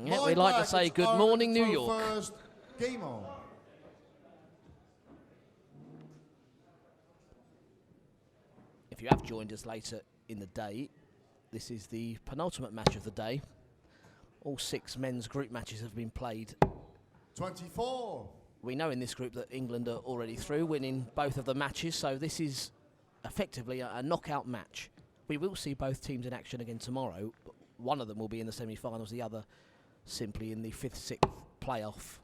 Yeah, we like to say good morning, New York. First, game on. If you have joined us later in the day, this is the penultimate match of the day. All 6 men's group matches have been played. 24. We know in this group that England are already through, winning both of the matches, so this is effectively a knockout match. We will see both teams in action again tomorrow. But one of them will be in the semi-finals, the other simply in the 5th, 6th playoff.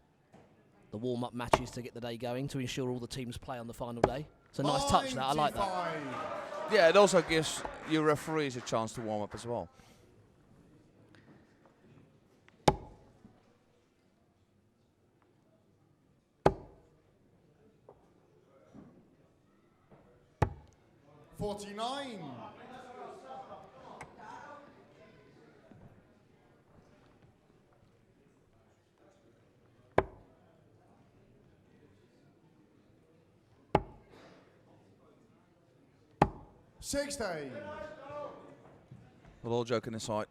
The warm-up matches to get the day going, to ensure all the teams play on the final day. It's a nice touch, that. I like that. Yeah, it also gives your referees a chance to warm up as well. $49. $60. Well, all joking aside,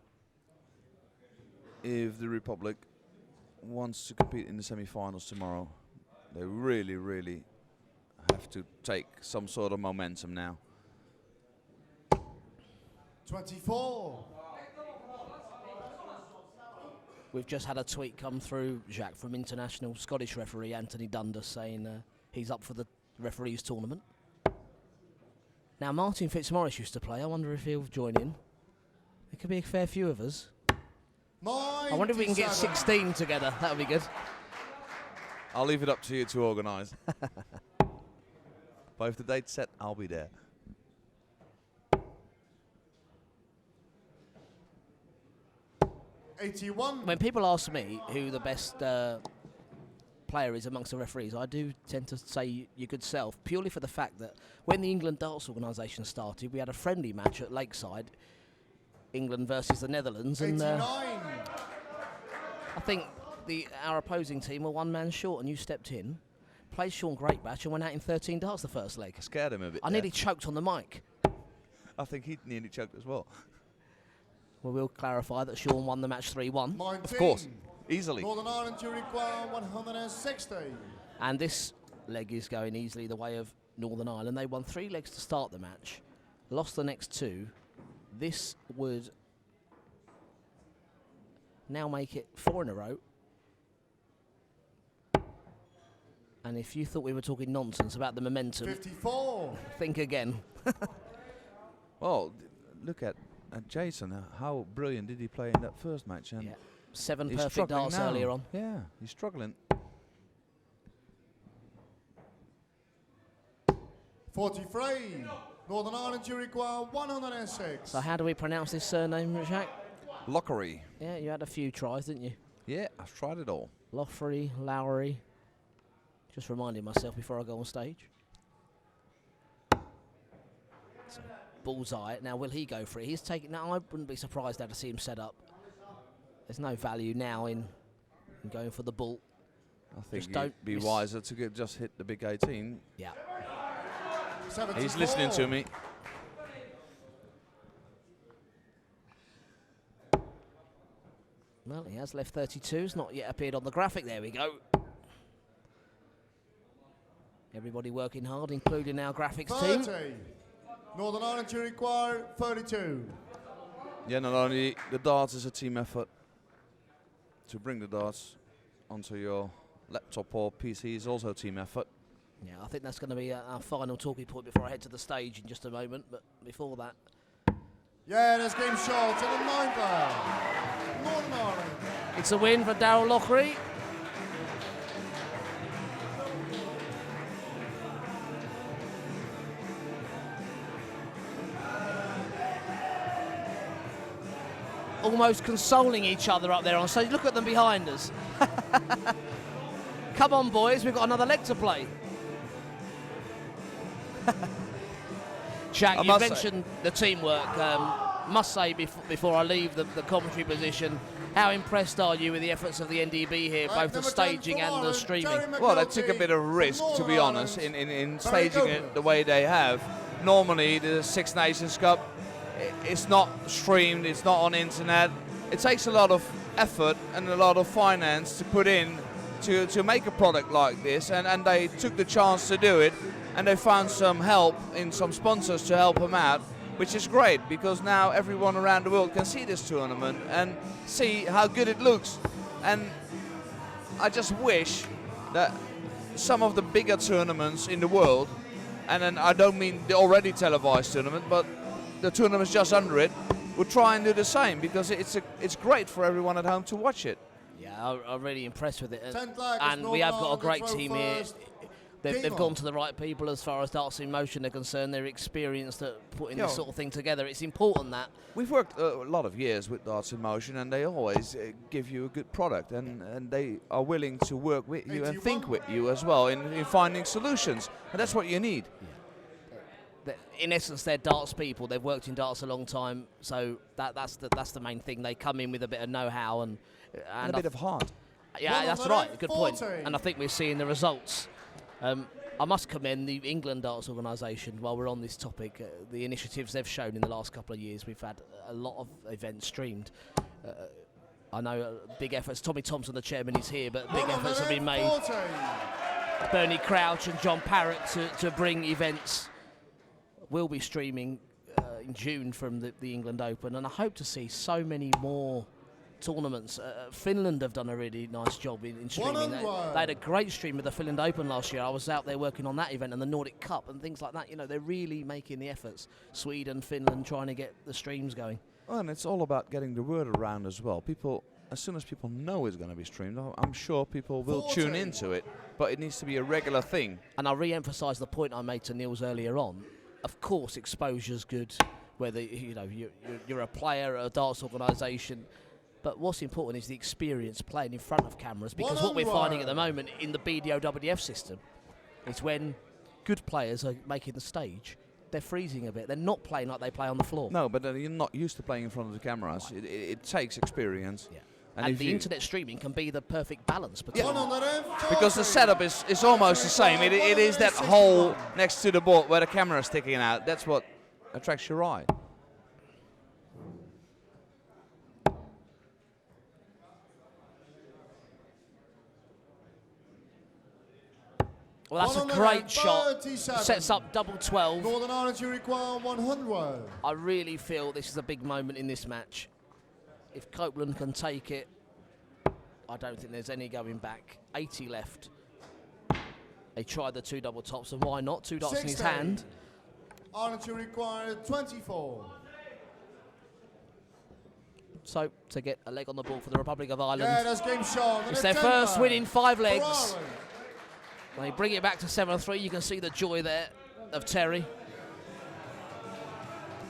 if the Republic wants to compete in the semi-finals tomorrow, they really, really have to take some sort of momentum now. 24. We've just had a tweet come through, Jacques, from international Scottish referee Anthony Dundas saying he's up for the referees tournament. Now, Martin Fitzmaurice used to play. I wonder if he'll join in. There could be a fair few of us. 97. I wonder if we can get 16 together. That would be good. I'll leave it up to you to organise. But if the date's set, I'll be there. $81. When people ask me who the best player is amongst the referees, I do tend to say your good self, purely for the fact that when the England Darts organisation started, we had a friendly match at Lakeside, England versus the Netherlands, and I think our opposing team were one man short, and you stepped in, played Sean Greatbatch, and went out in 13 darts the first leg. Scared him a bit. I nearly choked on the mic. I think he nearly choked as well. Well, we'll clarify that Sean won the match 3-1. 19. Of course, easily. Northern Ireland to require 160. And this leg is going easily the way of Northern Ireland. They won 3 legs to start the match, lost the next 2. This would now make it 4 in a row. And if you thought we were talking nonsense about the momentum, 54. think again. Well, look at Jason. How brilliant did he play in that first match? And Yeah. 7 he's perfect struggling darts now. earlier on. Yeah, he's struggling. 43. Northern Ireland to require 106. So how do we pronounce this surname, Jacques? Lockery. Yeah, you had a few tries, didn't you? Yeah, I've tried it all. Loughery, Lowry. Just reminding myself before I go on stage. So, bullseye. Now, will he go for it? He's taking. Now, I wouldn't be surprised now to see him set up. There's no value now in going for the bull. I think Just don't it'd be miss. wiser to just hit the big 18. Yeah. 74. He's listening to me. Well, he has left 32. It's not yet appeared on the graphic. There we go. Everybody working hard, including our graphics 30. team. Northern Ireland to require 32. Yeah, not only the darts is a team effort. To bring the darts onto your laptop or PC is also a team effort. Yeah, I think that's going to be our final talking point before I head to the stage in just a moment. But before that, Yeah, there's game short to the 9th hour. Northern Ireland. it's a win for Darryl Loughery. Almost consoling each other up there on stage. Look at them behind us. Come on, boys, we've got another leg to play. Jack, you mentioned the teamwork. Must say before I leave the commentary position, how impressed are you with the efforts of the NDB here, both the staging and the streaming? Well, they took a bit of risk, to be honest, in staging it the way they have. Normally, the 6 Nations Cup, it's not streamed, it's not on internet. it takes a lot of effort and a lot of finance to put in to make a product like this, and they took the chance to do it, and they found some help in some sponsors to help them out, which is great, because now everyone around the world can see this tournament and see how good it looks. And I just wish that some of the bigger tournaments in the world, and then I don't mean the already televised tournament, but the tournaments just under it, would try and do the same, because it's great for everyone at home to watch it. Yeah, I'm really impressed with it. And we have got a great team here. They've gone to the right people as far as Darts in Motion are concerned. They're experienced at putting this sort of thing together. It's important that. We've worked a lot of years with Darts in Motion, and they always give you a good product, and they are willing to work with you and think with you as well in finding solutions, and that's what you need. In essence, they're darts people. They've worked in darts a long time, so that's the main thing. They come in with a bit of know-how and a bit of heart. Yeah, that's right. Good point. And I think we're seeing the results. I must commend the England Darts organisation while we're on this topic. The initiatives they've shown in the last couple of years. We've had a lot of events streamed. I know big efforts. Tommy Thompson, the chairman, is here, but big efforts have been made. Bernie Crouch and John Parrott to bring events. Will be streaming in June from the England Open, and I hope to see so many more tournaments. Finland have done a really nice job in streaming. They had a great stream with the Finland Open last year. I was out there working on that event and the Nordic Cup and things like that. You know, they're really making the efforts. Sweden, Finland, trying to get the streams going. Well, and it's all about getting the word around as well. People, as soon as people know it's going to be streamed, I'm sure people will tune into it, but it needs to be a regular thing. And I re-emphasise the point I made to Niels earlier on. Of course, exposure's good, whether you're a player at a darts organisation. But what's important is the experience playing in front of cameras, because what we're finding at the moment in the BDO-WDF system is when good players are making the stage, they're freezing a bit. They're not playing like they play on the floor. No, but you're not used to playing in front of the cameras. It takes experience. Yeah. And the internet streaming can be the perfect balance between because the setup is almost the same. It is that hole next to the board where the camera is sticking out. That's what attracts your eye. Well, that's a great shot. Sets up double 12. Northern Ireland, you require 100. I really feel this is a big moment in this match. If Copeland can take it, I don't think there's any going back. 80 left. They tried the two double tops, and why not? Two dots in his hand. Ireland, you require 24. So, to get a leg on the ball for the Republic of Ireland. Yeah, that's game shot. It's their first win in 5 legs. They bring it back to 7-3. You can see the joy there of Terry.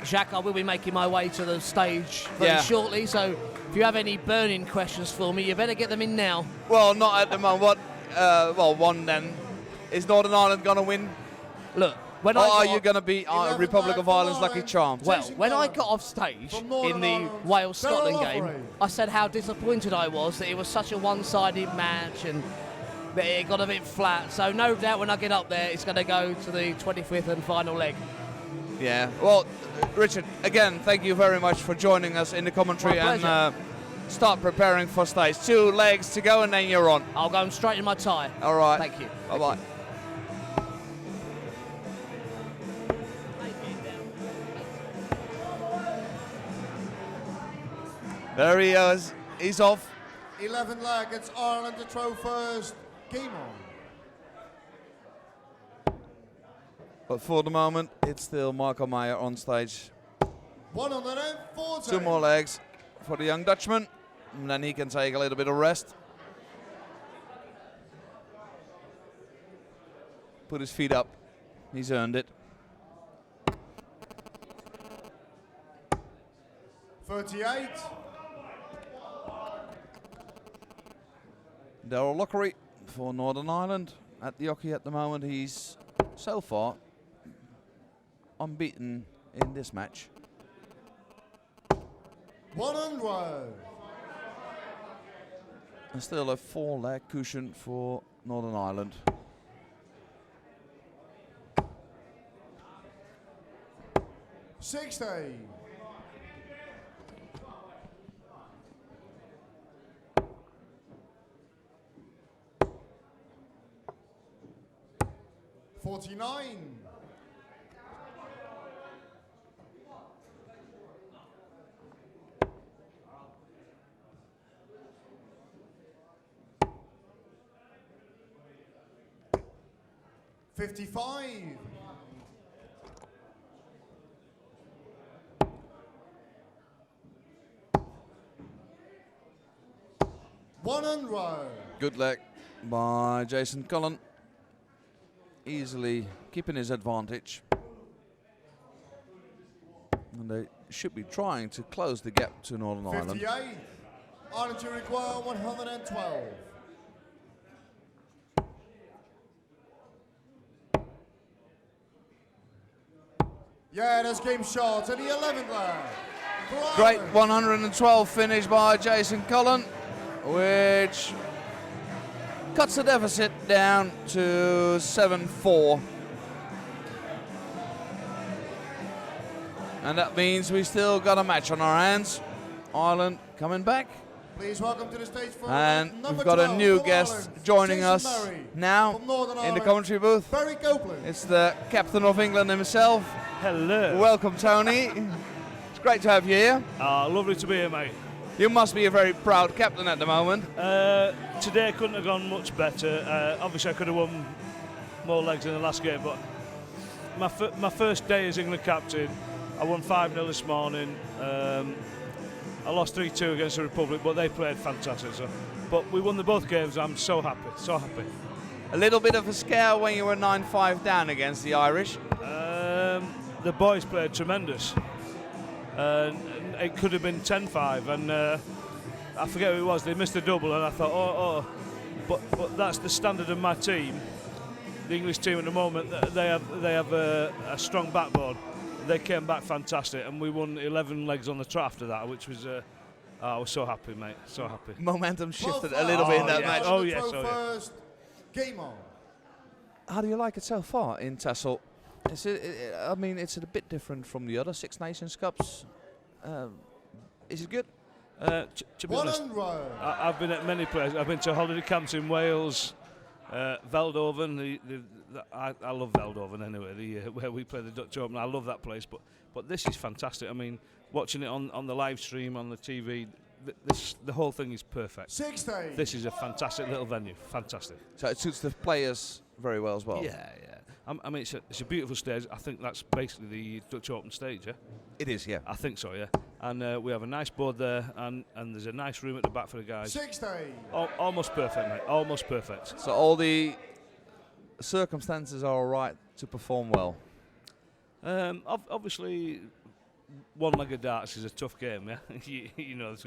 Jacques, I will be making my way to the stage very shortly, so if you have any burning questions for me, you better get them in now. Well, not at the moment. Well, one then. Is Northern Ireland going to win? Look, when are you going to be Republic of Ireland's lucky charm? Well, when I got off stage in the Wales-Scotland game, I said how disappointed I was that it was such a one-sided match and that it got a bit flat. So no doubt when I get up there, it's going to go to the 25th and final leg. Yeah, well, Richard, again, thank you very much for joining us in the commentary and start preparing for stage. 2 legs to go and then you're on. I'll go straight in my tie. All right. Thank you. Bye-bye. There he is. He's off. 11 leg. It's Ireland to throw first. Game on. But for the moment, it's still Michael Meyer on stage. 140. 2 more legs for the young Dutchman, and then he can take a little bit of rest. Put his feet up. He's earned it. 38. Daryl Lockery for Northern Ireland at the hockey at the moment. He's so far unbeaten in this match. 100. And still a 4-leg cushion for Northern Ireland. 49. $55. 100. Good leg by Jason Cullen. Easily keeping his advantage. And they should be trying to close the gap to Northern Ireland. 58. Ireland to require 112. Yeah, that's game shot to the 11th leg. Great 112 finish by Jason Cullen, which cuts the deficit down to 7-4. And that means we still got a match on our hands. Ireland coming back. Please welcome to the stage for And number we've got a 12 new from guest Ireland, joining Jason us Berry. now From Northern in the Ireland, commentary booth. Barry Copeland. It's the captain of England himself. Hello. Welcome, Tony. It's great to have you here. Lovely to be here, mate. You must be a very proud captain at the moment. Today couldn't have gone much better. Obviously, I could have won more legs in the last game, but my first day as England captain, I won 5-0 this morning. I lost 3-2 against the Republic, but they played fantastic. So. But we won both games. I'm so happy, so happy. A little bit of a scare when you were 9-5 down against the Irish. The boys played tremendous. It could have been 10-5, and I forget who it was. They missed a double, and I thought, but that's the standard of my team. The English team at the moment, they have a strong backbone. They came back fantastic, and we won 11 legs on the trot after that, which was I was so happy, mate, so happy. Momentum shifted a little bit in that match. Oh yes, First game on. How do you like it so far in Texel? I mean, it's a bit different from the other Six Nations Cups. Is it good? To be honest, 100. I've been at many places. I've been to holiday camps in Wales, Veldhoven. I love Veldhoven anyway, where we play the Dutch Open. I love that place, but this is fantastic. I mean, watching it on the live stream on the TV, the whole thing is perfect. 60. This is a fantastic little venue, fantastic. So it suits the players very well as well. Yeah. I mean, it's a beautiful stage. I think that's basically the Dutch Open stage, yeah? It is, yeah. I think so, yeah. And we have a nice board there, and there's a nice room at the back for the guys. 60. Almost perfect, mate. Almost perfect. So all the circumstances are all right to perform well. Obviously, one-legged darts is a tough game, yeah. you know,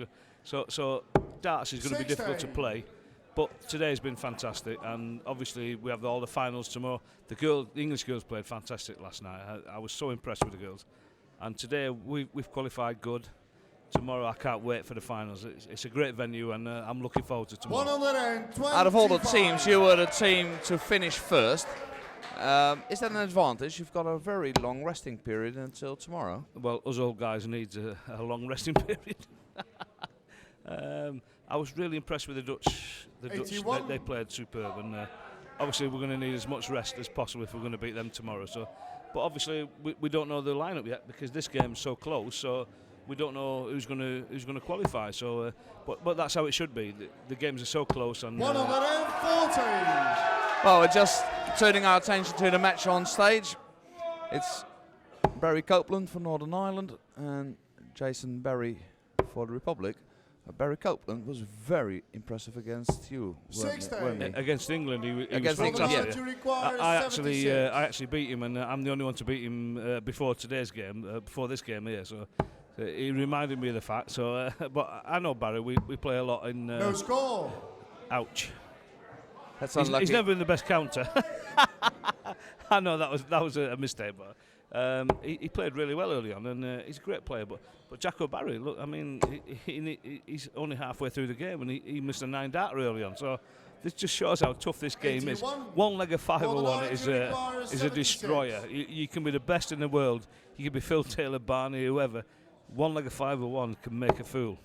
so darts is going to be difficult to play. But today's been fantastic, and obviously we have all the finals tomorrow. The English girls played fantastic last night. I was so impressed with the girls, and today we've qualified good. Tomorrow I can't wait for the finals. It's a great venue, and I'm looking forward to tomorrow. 125. Out of all the teams, you were the team to finish first. Is that an advantage? You've got a very long resting period until tomorrow. Well, us old guys need a long resting period. I was really impressed with the Dutch. They played superb, and obviously we're going to need as much rest as possible if we're going to beat them tomorrow. So, but obviously we don't know the lineup yet because this game's so close. So we don't know who's going to qualify. So, but that's how it should be. The games are so close. And 140. Well, we're just turning our attention to the match on stage. It's Barry Copeland for Northern Ireland and Jason Berry for the Republic. Barry Copeland was very impressive against you. Against England, he against was England, fantastic. Yeah. I actually beat him, and I'm the only one to beat him before today's game, before this game here. So he reminded me of the fact. So, but I know Barry. We play a lot in. No score. Ouch. That's unlucky. He's never been the best counter. I know that was a mistake, but he played really well early on, and he's a great player. But Jacques Barry, look, I mean, he's only halfway through the game, and he missed a 9-darter early on. So this just shows how tough this game is. One leg of 501 is a destroyer. You can be the best in the world. You can be Phil Taylor, Barney, whoever. One leg of 501 can make a fool.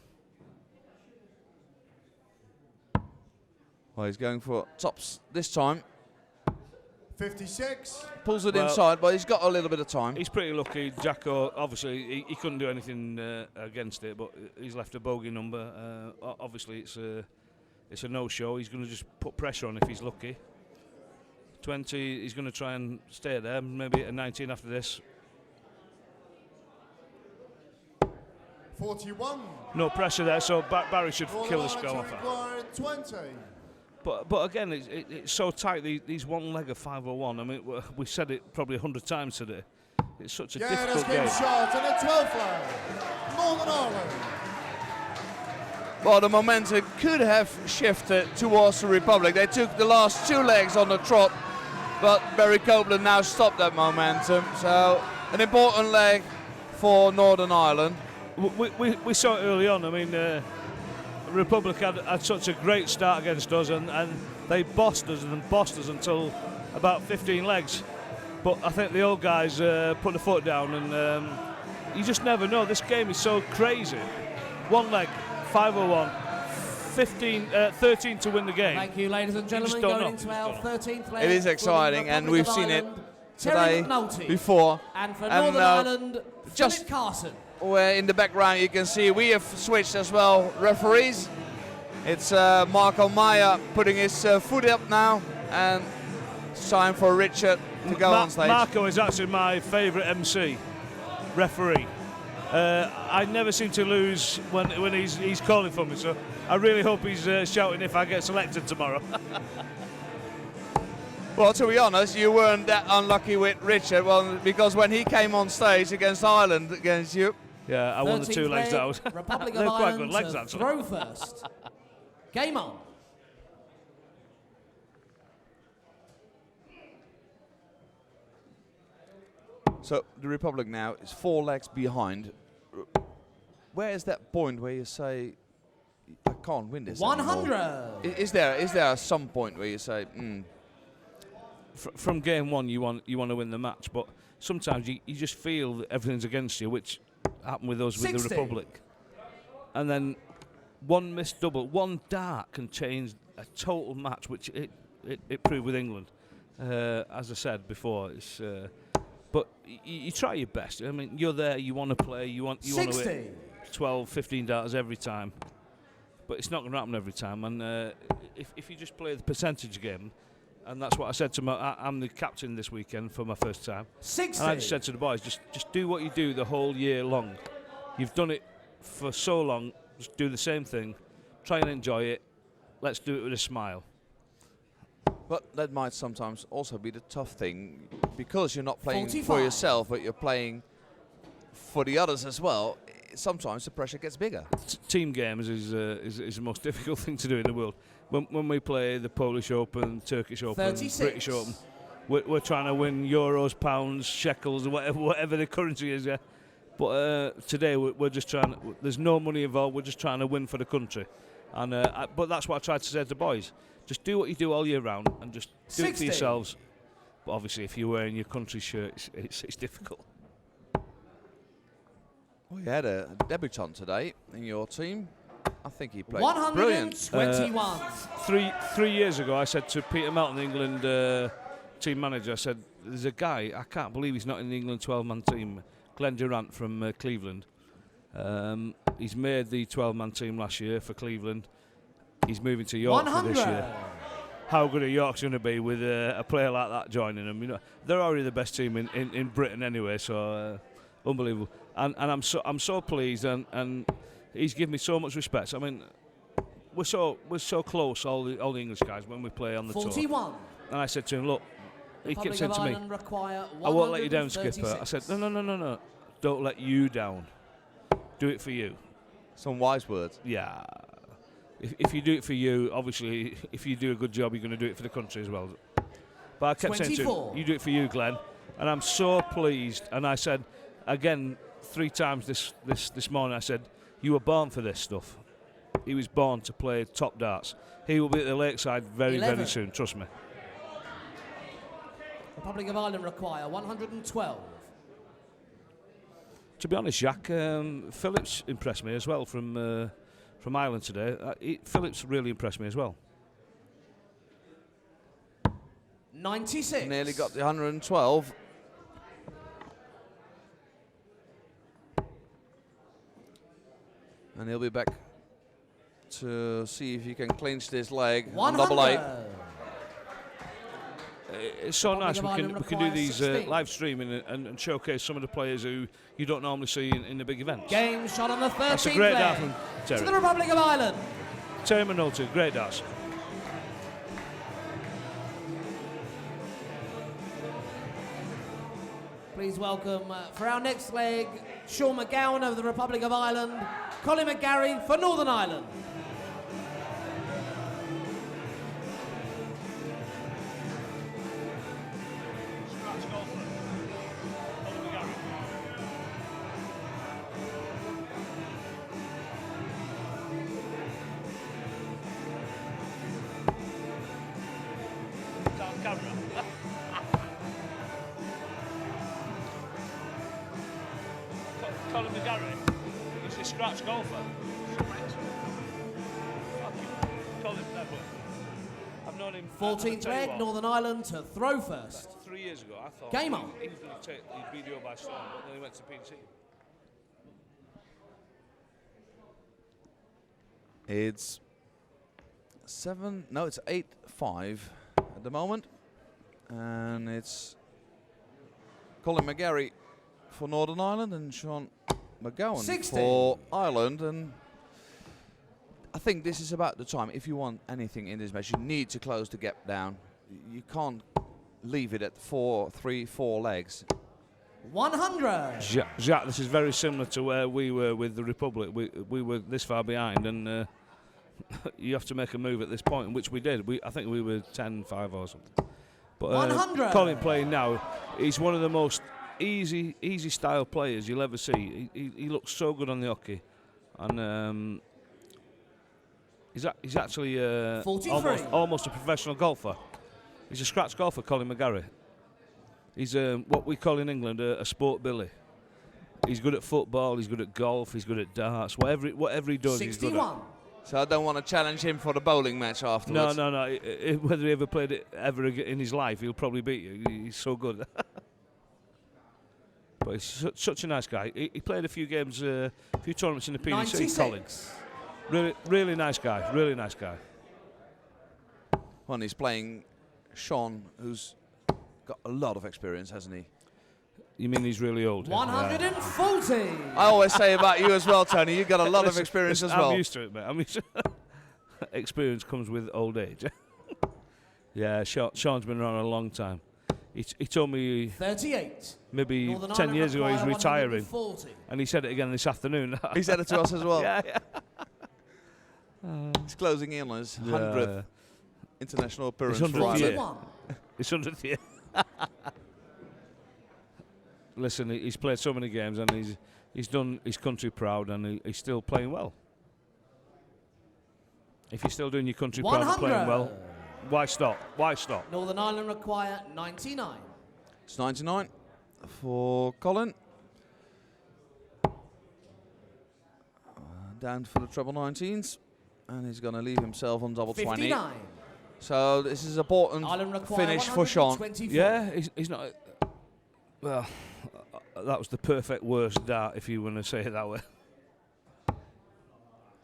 Well, he's going for tops this time. 56. Pulls it Well, inside, but he's got a little bit of time. He's pretty lucky. Jacques, obviously, he couldn't do anything against it, but he's left a bogey number. Obviously, it's a no-show. He's going to just put pressure on if he's lucky. 20, he's going to try and stay there, maybe a 19 after this. 41. No pressure there, so Barry should Draw the kill the line score to off that. require 20. But again, it's so tight, these one leg of 501. I mean, we've said it probably 100 times today. It's such a difficult game. Shot and a 12th leg. Northern Ireland. Well, the momentum could have shifted towards the Republic. They took the last 2 legs on the trot, but Barry Copeland now stopped that momentum. So an important leg for Northern Ireland. We saw it early on. I mean, Republic had such a great start against us, and they bossed us until about 15 legs. But I think the old guys put the foot down, and you just never know. This game is so crazy. One leg, 501, 13 to win the game. Thank you, ladies and gentlemen. Going into our 13th leg. It is exciting, and we've seen it today before. And for Northern Ireland, just Philip Carson. Where in the background you can see we have switched as well referees. It's Marco Meyer putting his foot up now, and it's time for Richard to go on stage. Marco is actually my favourite MC referee. I never seem to lose when he's calling for me, so I really hope he's shouting if I get selected tomorrow. Well, to be honest, you weren't that unlucky with Richard, because when he came on stage against Ireland against you. Yeah, I won the 2 legs out. Republic They're of quite Ireland good legs, actually. throw first. Game on. So the Republic now is 4 legs behind. Where is that point where you say, I can't win this 100. anymore? Is there some point where you say, From game 1, you want to win the match, but sometimes you just feel that everything's against you, which happened with us 60. with the Republic. And then one missed double, one dart can change a total match, which it proved with England. As I said before, it's but you try your best. I mean, you're there, you want to play, you want to hit 12, 15 darts every time, but it's not going to happen every time. And if you just play the percentage game, and that's what I said to I'm the captain this weekend for my first time. 60. And I just said to the boys, just do what you do the whole year long. You've done it for so long, just do the same thing. Try and enjoy it. Let's do it with a smile. But that might sometimes also be the tough thing, because you're not playing 45. for yourself, but you're playing for the others as well. Sometimes the pressure gets bigger. Team games is the most difficult thing to do in the world. When we play the Polish Open, Turkish Open, 36. British Open, we're trying to win euros, pounds, shekels, whatever the currency is. Yeah. But today we're just trying. There's no money involved. We're just trying to win for the country. And but that's what I tried to say to the boys. Just do what you do all year round, and just do 60. it for yourselves. But obviously, if you're wearing your country shirt, it's difficult. Well, you had a debutant today in your team. I think he played 121. brilliant. 3 years ago, I said to Peter Melton, the England team manager, I said, there's a guy, I can't believe he's not in the England 12-man team, Glenn Durant from Cleveland. He's made the 12-man team last year for Cleveland. He's moving to Yorkshire this year. How good are Yorkshire going to be with a player like that joining them? You know, they're already the best team in Britain anyway, so unbelievable. And I'm so pleased, and he's given me so much respect. I mean, we're so close, all the English guys, when we play on the 41. tour. And I said to him, look, he kept saying to me, I I won't let you down, skipper. I said, no, don't let you down. Do it for you. Some wise words. Yeah. If you do it for you, obviously, if you do a good job, you're going to do it for the country as well. But I kept saying to him, you do it for you, Glenn. And I'm so pleased. And I said, again, 3 times this morning, I said, you were born for this stuff. He was born to play top darts. He will be at the Lakeside very, 11. very soon, trust me. Republic of Ireland require 112. To be honest, Jacques, Phillips impressed me as well from Ireland today. Phillips really impressed me as well. 96. Nearly got the 112. And he'll be back to see if he can clinch this leg on double A. It's so nice we can do these live streaming and showcase some of the players who you don't normally see in the big events. Game shot on the 13th That's a great dart leg from Terry. to the Republic of Ireland. Terry Minolta, great darts. Please welcome for our next leg, Sean McGowan of the Republic of Ireland, Colin McGarry for Northern Ireland. Colin McGarry, he's a scratch golfer. Colin, I've known him. 14th leg, Northern Ireland to throw first. 3 years ago, I thought Game on. he was going to take the video by storm, but then he went to PNC. It's 8-5 at the moment. And it's Colin McGarry for Northern Ireland and Sean McGowan 16. for Ireland. And I think this is about the time. If you want anything in this match, you need to close the gap down. You can't leave it at 3, 4 legs. 100. Jacques, this is very similar to where we were with the Republic. We were this far behind, and you have to make a move at this point, which we did. I think we were 10-5 or something. But 100. Colin playing now, he's one of the most easy style players you'll ever see. He looks so good on the hockey, and he's actually almost a professional golfer. He's a scratch golfer, Colin McGarry. He's what we call in England a sport billy. He's good at football, he's good at golf, he's good at darts. Whatever he does, 61. he's good at. So I don't want to challenge him for the bowling match afterwards. No. Whether he ever played it ever in his life, he'll probably beat you. He's so good. But he's such a nice guy. He played a few games, a few tournaments in the PDC. 96. Colin, really nice guy. Really nice guy. Well, he's playing Sean, who's got a lot of experience, hasn't he? You mean he's really old? 140. Yeah. I always say about you as well, Tony. You've got a lot of experience as well. I'm used to it, mate. I'm used to experience comes with old age. Yeah, Sean's been around a long time. He told me 38. Maybe Northern 10 Ireland years ago he's require retiring. 140. And he said it again this afternoon. He said it to us as well. Yeah. He's closing in on his 100th international appearance It's for 100th Ireland. year. It's 100th year. Listen, he's played so many games and he's done his country proud, and he's still playing well. If you're still doing your country proud and playing well, why stop? Why stop? Northern Ireland require 99. It's 99 for Colin. Down for the treble 19s, and he's going to leave himself on double 20. 59. So this is an important Ireland require finish for Sean. 124. Yeah, he's not. Well, that was the perfect worst dart, if you want to say it that way.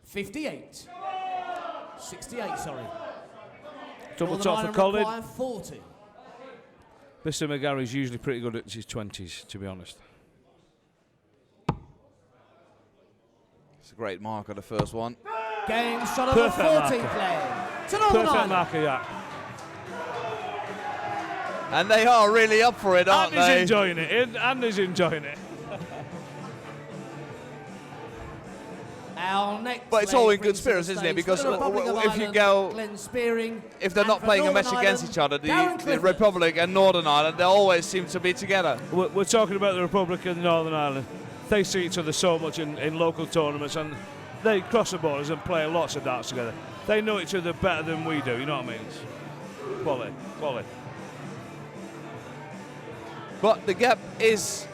58. 68, sorry. Double Northern top for Ireland Colin. require 40. Mr. McGarry's usually pretty good at his 20s, to be honest. It's a great marker, the first one. Game shot of the 14th leg to Northern Perfect Ireland. marker, yeah. And they are really up for it, aren't And he's they? enjoying it. And he's enjoying it. Our next But it's leg all in good brings to the spirits, isn't it? stage Because for the Republic of if you Ireland, go, Glenn Spearing, if they're and not for playing a Northern match against Ireland, each other, Darren the Clifford. Republic and Northern Ireland, they always seem to be together. We're talking about the Republic and Northern Ireland. They see each other so much in local tournaments, and they cross the borders and play lots of darts together. They know each other better than we do, you know what I mean? It's quality. But the gap is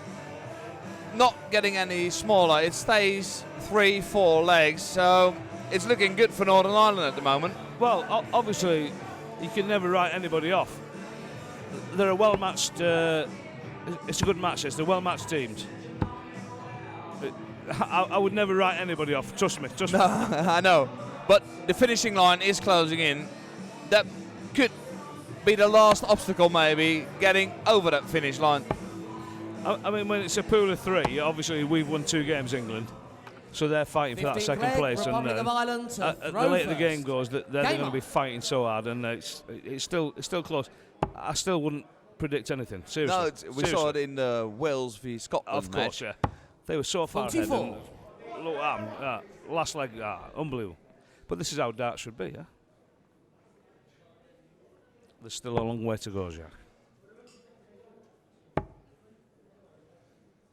not getting any smaller. It stays 3, 4 legs, so it's looking good for Northern Ireland at the moment. Well, obviously, you can never write anybody off. they're a well-matched. It's a good match. They're well-matched teams. I would never write anybody off. Trust me. Trust me. I know, but the finishing line is closing in. That could be the last obstacle, maybe getting over that finish line. I mean, when it's a pool of 3, obviously we've won 2 games, England, so they're fighting for that second place. And the later the game goes, they're going to be fighting so hard, and it's still close. I still wouldn't predict anything. Seriously. No, we saw it in the Wales v Scotland Of course, match. yeah. They were so far ahead. 44. And look at them, last leg, unbelievable. But this is how darts should be, yeah? There's still a long way to go, Jacques.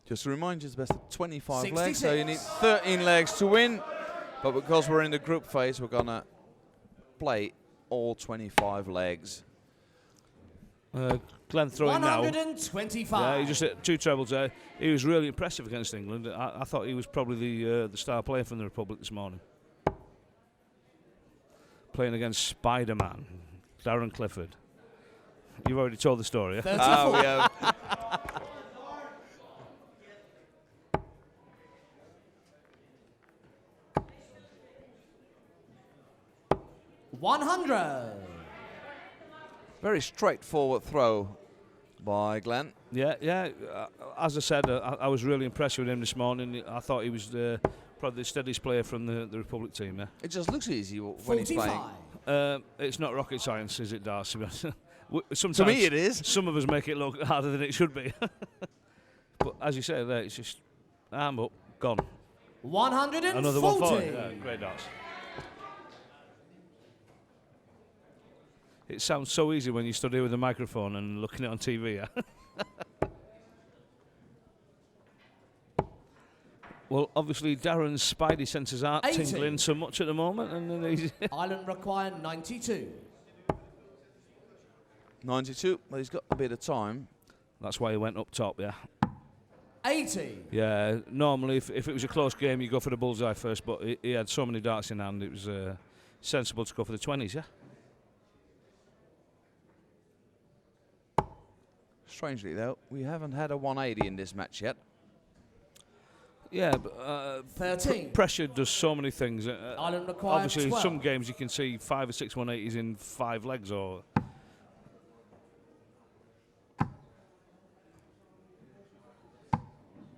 Just to remind you, it's best of 25 66. legs, so you need 13 legs to win. But because we're in the group phase, we're going to play all 25 legs. Glenn throwing now. 125. Yeah, he just hit 2 trebles there. He was really impressive against England. I thought he was probably the star player from the Republic this morning. Playing against Spider-Man, Darren Clifford. You've already told the story, yeah? 34. Oh, yeah. 100. Very straightforward throw by Glenn. Yeah. As I said, I was really impressed with him this morning. I thought he was probably the steadiest player from the Republic team. Yeah. It just looks easy when he's 45. playing. It's not rocket science, is it, Darcy? Sometimes To me, it is. Some of us make it look harder than it should be. But as you say, there, it's just arm up, gone. 140. Another 140. Yeah, great darts. It sounds so easy when you stood here with a microphone and looking at it on TV. Yeah? Well, obviously Darren's spidey senses aren't 80. tingling so much at the moment, and then he's Ireland require 92. 92, but he's got a bit of time. that's why he went up top. Yeah. 80. Yeah. Normally, if it was a close game, you go for the bullseye first, but he had so many darts in hand, it was sensible to go for the 20s. Yeah. Strangely, though, we haven't had a 180 in this match yet. Yeah, but 13. pressure does so many things. Ireland require Obviously, 12. some games you can see 5 or 6 180s in 5 legs, or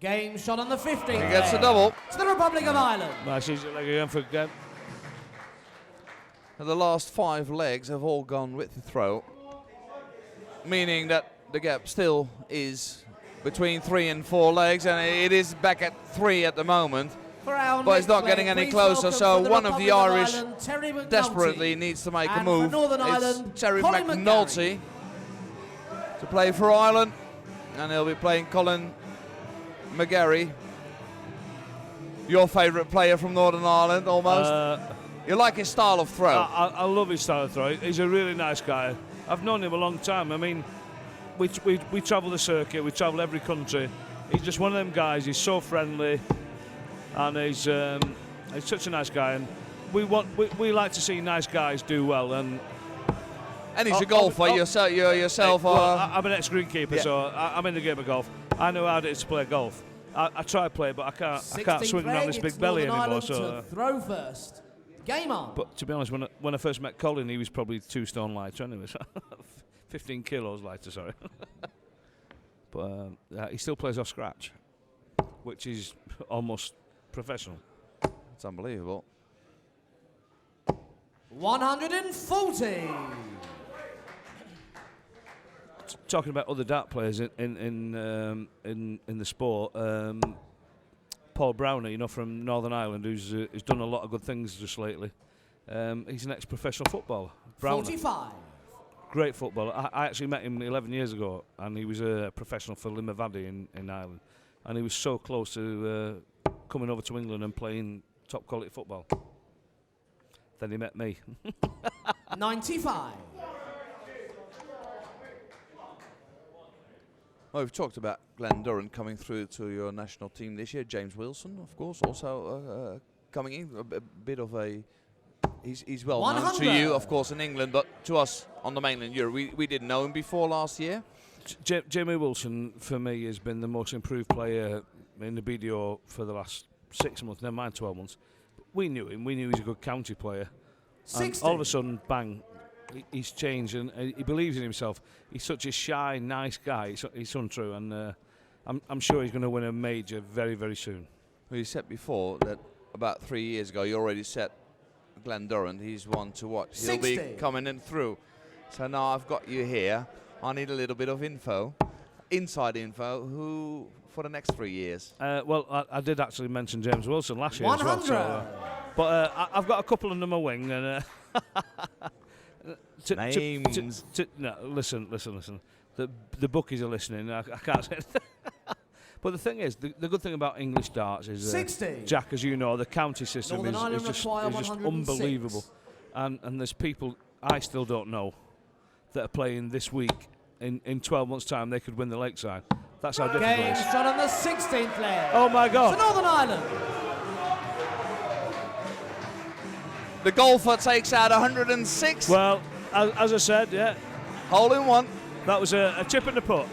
Game shot on the 15th. He gets a double. To the Republic of Ireland. nice easy leg again for Glenn. And the last 5 legs have all gone with the throw, meaning that the gap still is between 3 and 4 legs, and it is back at 3 at the moment. But it's not getting any closer, so one of the Irish desperately needs to make a move. It's Terry McNulty to play for Ireland, and he'll be playing Colin McGarry, your favourite player from Northern Ireland, almost. You like his style of throw? I love his style of throw. He's a really nice guy. I've known him a long time. I mean, we travel the circuit, we travel every country. He's just one of them guys. He's so friendly, and he's such a nice guy. And we like to see nice guys do well. And he's a golfer. Yourself are. I'm an ex-greenkeeper, Yeah. so I'm in the game of golf. I know how it is to play golf. I try to play, but I can't swing around this big belly anymore. So throw first. Game on. But to be honest, when I first met Colin, he was probably 2 stone lighter anyway. 15 kilos lighter, sorry. But he still plays off scratch, which is almost professional. It's unbelievable. 140. Talking about other dart players in the sport, Paul Browner, you know, from Northern Ireland, who's done a lot of good things just lately. He's an ex-professional footballer. Browner. 45. Great footballer. I actually met him 11 years ago, and he was a professional for Limavady in Ireland, and he was so close to coming over to England and playing top quality football. Then he met me. 95. Well, we've talked about Glenn Durrant coming through to your national team this year. James Wilson, of course, also coming in. A bit of a he's well known to you, of course, in England, but to us on the mainland Europe, we didn't know him before last year. Jamie Wilson, for me, has been the most improved player in the BDO for the last 6 months, never mind 12 months. We knew him. We knew he was a good county player. And all of a sudden, bang, he's changed and he believes in himself. He's such a shy, nice guy. It's untrue, and I'm sure he's going to win a major very, very soon. Well, you said before that about 3 years ago you already said Glenn Durrant, he's one to watch. He'll be coming in through. So now I've got you here. I need a little bit of info, inside info, who for the next 3 years. Well, I did actually mention James Wilson last year 100. as well. But I've got a couple under my wing. And Names. No, listen. The bookies are listening. I can't say anything. But the thing is, the good thing about English darts is, 60. Jack, as you know, the county system is just require unbelievable. And there's people I still don't know that are playing this week. In 12 months' time, they could win the Lakeside. That's how difficult it Game is. shot on the 16th leg. Oh, my God. For Northern Ireland. The golfer takes out 106. Well, as I said, yeah, Hole in one. that was a chip in the putt.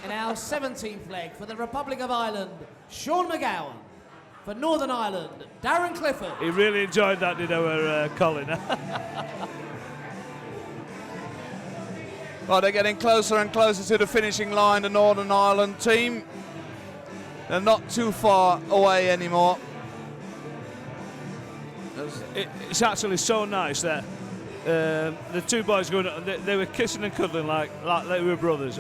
In our 17th leg for the Republic of Ireland, Sean McGowan. For Northern Ireland, Darren Clifford. He really enjoyed that, did our Colin. Well, they're getting closer and closer to the finishing line, the Northern Ireland team. They're not too far away anymore. It's actually so nice that the two boys going, they were kissing and cuddling like they were brothers.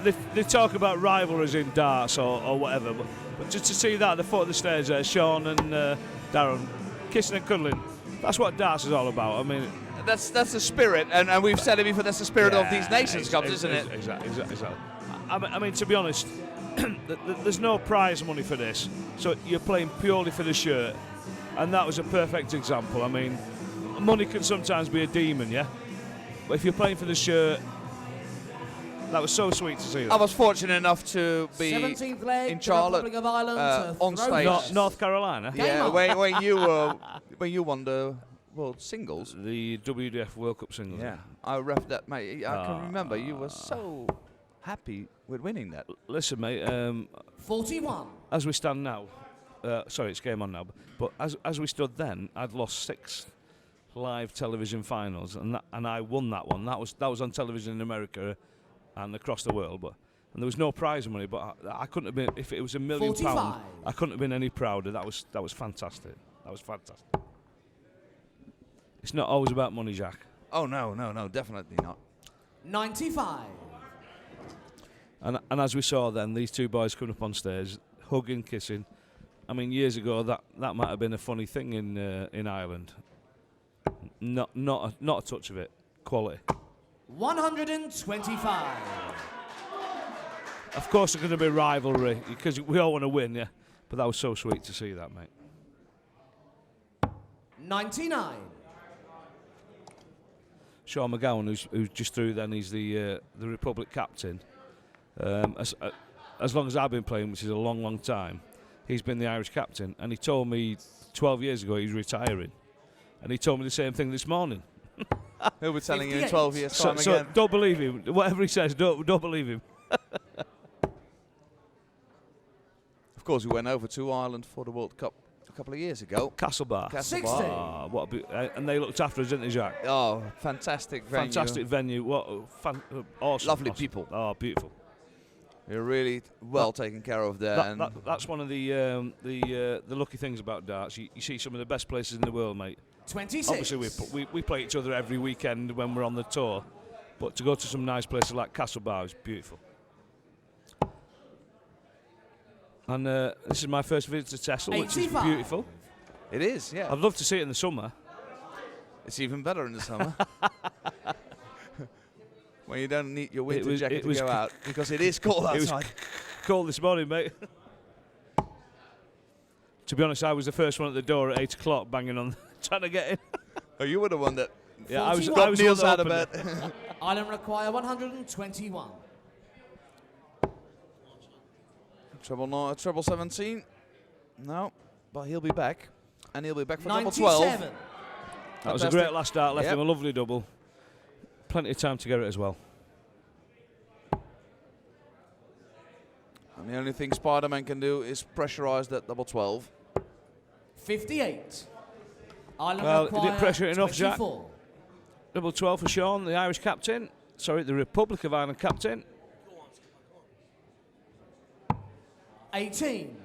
They talk about rivalries in darts or whatever, but just to see that at the foot of the stairs there, Sean and Darren kissing and cuddling, that's what darts is all about. I mean, That's the spirit, and we've said it before, that's the spirit of these Nations Cups, isn't it? Exactly. I mean, to be honest, there's no prize money for this, so you're playing purely for the shirt, and that was a perfect example. I mean, money can sometimes be a demon, yeah? But if you're playing for the shirt, that was so sweet to see that. I was fortunate enough to be 17th leg, in Charlotte, Republic of Ireland, on stage. North Carolina? Yeah, when you won the World Singles. The WDF World Cup Singles. Yeah, I reffed that, mate. I can remember you were so happy with winning that. Listen, mate, 41. as we stand now, sorry, it's game on now, but as we stood then, I'd lost 6 live television finals, and I won that one. That was on television in America and across the world, and there was no prize money, but I couldn't have been, if it was £1 million, 45. I couldn't have been any prouder. That was fantastic. That was fantastic. It's not always about money, Jacques. Oh no, definitely not. 95. And as we saw then, these two boys coming up on stage, hugging, kissing. I mean, years ago that might have been a funny thing in Ireland. Not a touch of it. Quality. 125. Of course, there's going to be rivalry because we all want to win, yeah. But that was so sweet to see that, mate. 99. Sean McGowan, who's just through then, he's the Republic captain. As long as I've been playing, which is a long, long time, he's been the Irish captain. And he told me 12 years ago he's retiring. And he told me the same thing this morning. He'll be telling you in 58. 12 years' time So again. don't believe him. Whatever he says, don't believe him. Of course, we went over to Ireland for the World Cup a couple of years ago. Castlebar. 60. Ah, and they looked after us, didn't they, Jacques? Oh, fantastic venue. Fantastic venue. What awesome. Lovely awesome. people. Oh, beautiful. You're really well taken care of there. That's one of the lucky things about darts. You see some of the best places in the world, mate. 26. Obviously, we play each other every weekend when we're on the tour, but to go to some nice places like Castlebar is beautiful. And this is my first visit to Texel, which is 85. beautiful. It is, yeah. I'd love to see it in the summer. It's even better in the summer. When you don't need your winter jacket to go out, because it is cold outside. It was cold this morning, mate. To be honest, I was the first one at the door at 8 o'clock, banging on, trying to get in. Oh, you were the one that I was got Niels the out of opener. bed. Ireland require 121. Treble 17. No, but he'll be back. And he'll be back for double 12. 97. That was a great last start, left Yep. him a lovely double. Plenty of time to get it as well. And the only thing Spider-Man can do is pressurise that double 12. 58. Ireland Well, he didn't require pressure it enough, Jacques. 24. Double 12 for Sean, the Irish captain. Sorry, the Republic of Ireland captain. 18.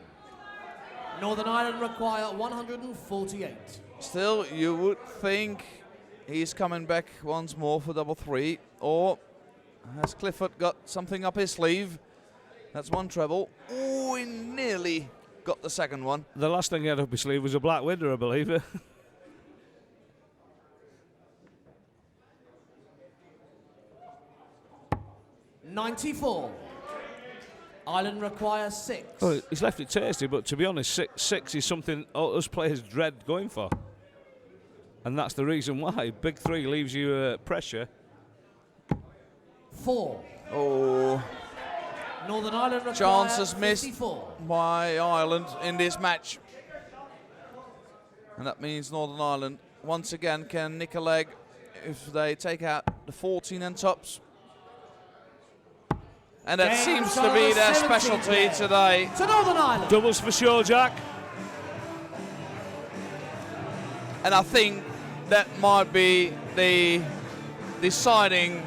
Northern Ireland require 148. Still, you would think he's coming back once more for double 3. Or has Clifford got something up his sleeve? That's one treble. Oh, he nearly got the second one. The last thing he had up his sleeve was a Black Widow, I believe. 94. Ireland requires 6. Well, he's left it tasty, but to be honest, six is something all us players dread going for. And that's the reason why. Big 3 leaves you pressure. 4. Oh, Northern Ireland require chances missed 54. by Ireland in this match. And that means Northern Ireland once again can nick a leg if they take out the 14 and tops. And that Game seems to be their 17 specialty there. today. To Northern Ireland. Doubles for sure, Jack. And I think that might be the deciding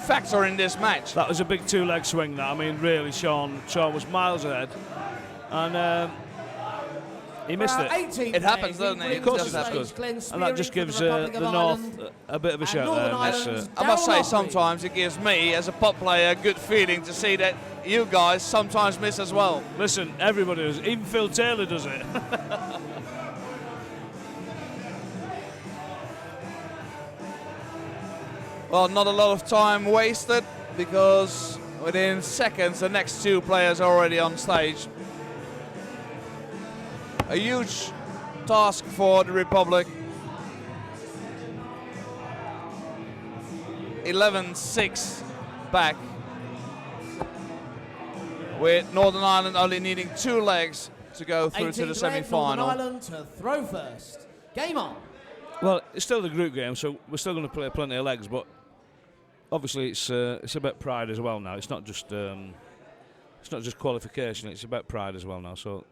factor in this match. That was a big 2-leg swing. That I mean, really, Sean was miles ahead, and he missed it. 18th It happens, leg, doesn't it? Of course does it happen. does. And that just gives the North a bit of a shout Northern there. Ireland's I must say, Darryl sometimes it gives me, as a pop player, a good feeling to see that you guys sometimes miss as well. Listen, everybody does. Even Phil Taylor does it. Well, not a lot of time wasted because within seconds the next 2 players are already on stage. A huge task for the Republic. 11-6 back, with Northern Ireland only needing 2 legs to go through to the 18th leg, Northern semi-final. Ireland to throw first. Game on. Well, it's still the group game, so we're still going to play plenty of legs, but obviously it's a bit pride as well now. It's not just qualification. It's about pride as well now. So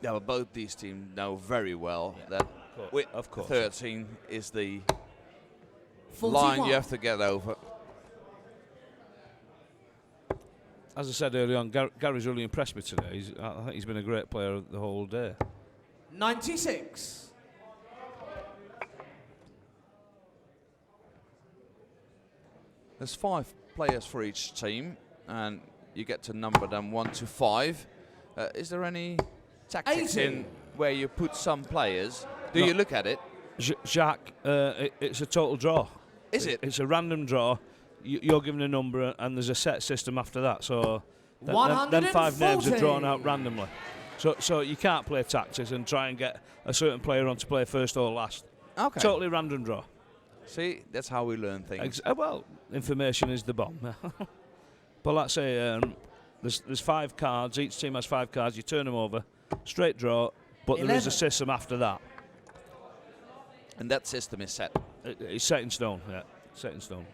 Yeah, well, both these teams know very well that with of course. 13 is the 41. line you have to get over. As I said earlier on, Gary's really impressed me today. I think he's been a great player the whole day. 96. There's 5 players for each team, and you get to number them 1 to 5. Is there any tactics 80. in where you put some players? Do No. you look at it? Jacques, it's a total draw. Is it? It's a random draw. You're given a number, and there's a set system after that. So then 5 names are drawn out randomly. So you can't play tactics and try and get a certain player on to play first or last. Okay. Totally random draw. See, that's how we learn things. Well, information is the bomb. But let's say there's 5 cards. Each team has 5 cards. You turn them over, straight draw. But there is a 11. system after that. And that system is set. It's set in stone. Yeah, set in stone.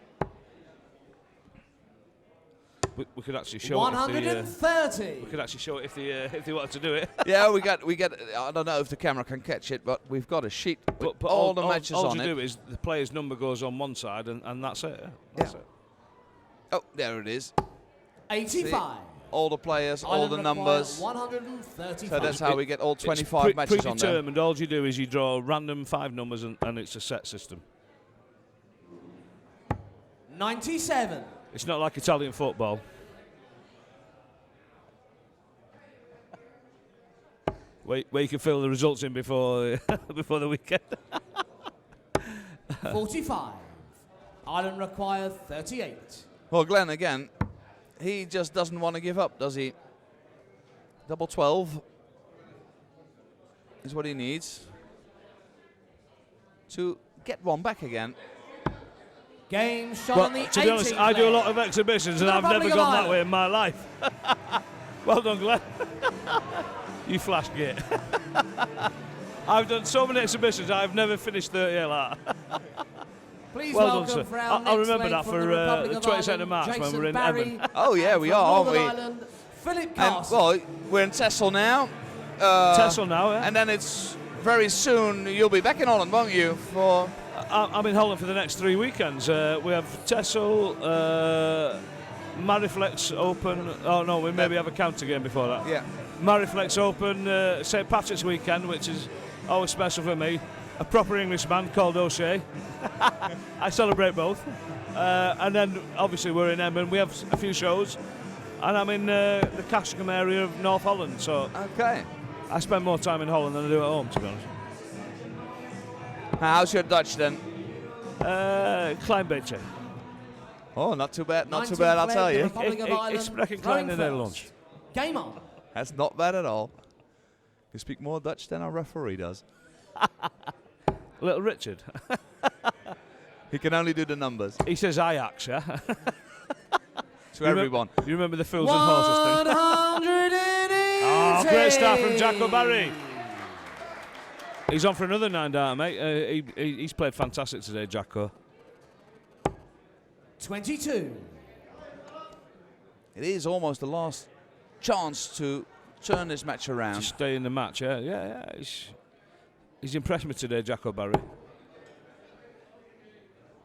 We could actually show it 130. we could actually show it if they wanted to do it. Yeah, we get. I don't know if the camera can catch it, but we've got a sheet with But all the matches all on you it. do is the player's number goes on one side, and that's it. That's it. Oh, there it is. 85. All the players, all Ireland the require numbers. 135. So that's how we get all 25 matches on there. Predetermined. All you do is you draw random 5 numbers, and it's a set system. 97. It's not like Italian football. Where you can fill the results in before before the weekend. 45. Ireland require 38. Well, Glenn, again, he just doesn't want to give up, does he? Double 12 is what he needs to get one back again. Game shot Well, on the to be honest, 18th I do a leg. lot of exhibitions, and The I've never Republic of gone that way Ireland. in my life. Well done, Glenn. You flash gate. I've done so many exhibitions, I've never finished 30 like that. Please Well done, welcome sir. for our I'll next remember leg that from for the Republic the of 22nd of Ireland, March when Jason we're in Barry, Evan. Oh yeah, we from are, aren't Northern we? Ireland, Philip And, Castle. well, we're in Texel now. Texel now, yeah. And then it's very soon. You'll be back in Holland, won't you? For I'm in Holland for the next 3 weekends. We have Texel, Mariflex Open. Oh no, we maybe have a counter game before that. yeah. Mariflex Open, St Patrick's weekend, which is always special for me. A proper English band called O'Shea. I celebrate both. And then obviously we're in Emmen. We have a few shows. And I'm in the Kashcombe area of North Holland. So Okay. I spend more time in Holland than I do at home, to be honest. How's your Dutch then? Klein beetje. Oh, not too bad. Not too 19th bad, I'll leg, tell the you. Republic of Ireland, Ik spreek een throwing kleine first. Nederlands. Game on. That's not bad at all. You speak more Dutch than our referee does. Little Richard. He can only do the numbers He says Ajax, yeah? to everyone. You remember the Fools and Horses thing? 180. Oh, great start from Jacques Barry. He's on for another 9 down, mate. He's played fantastic today, Jacques. 22. It is almost the last chance to turn this match To around. stay in the match, yeah. He's impressed me today, Jacques Barry.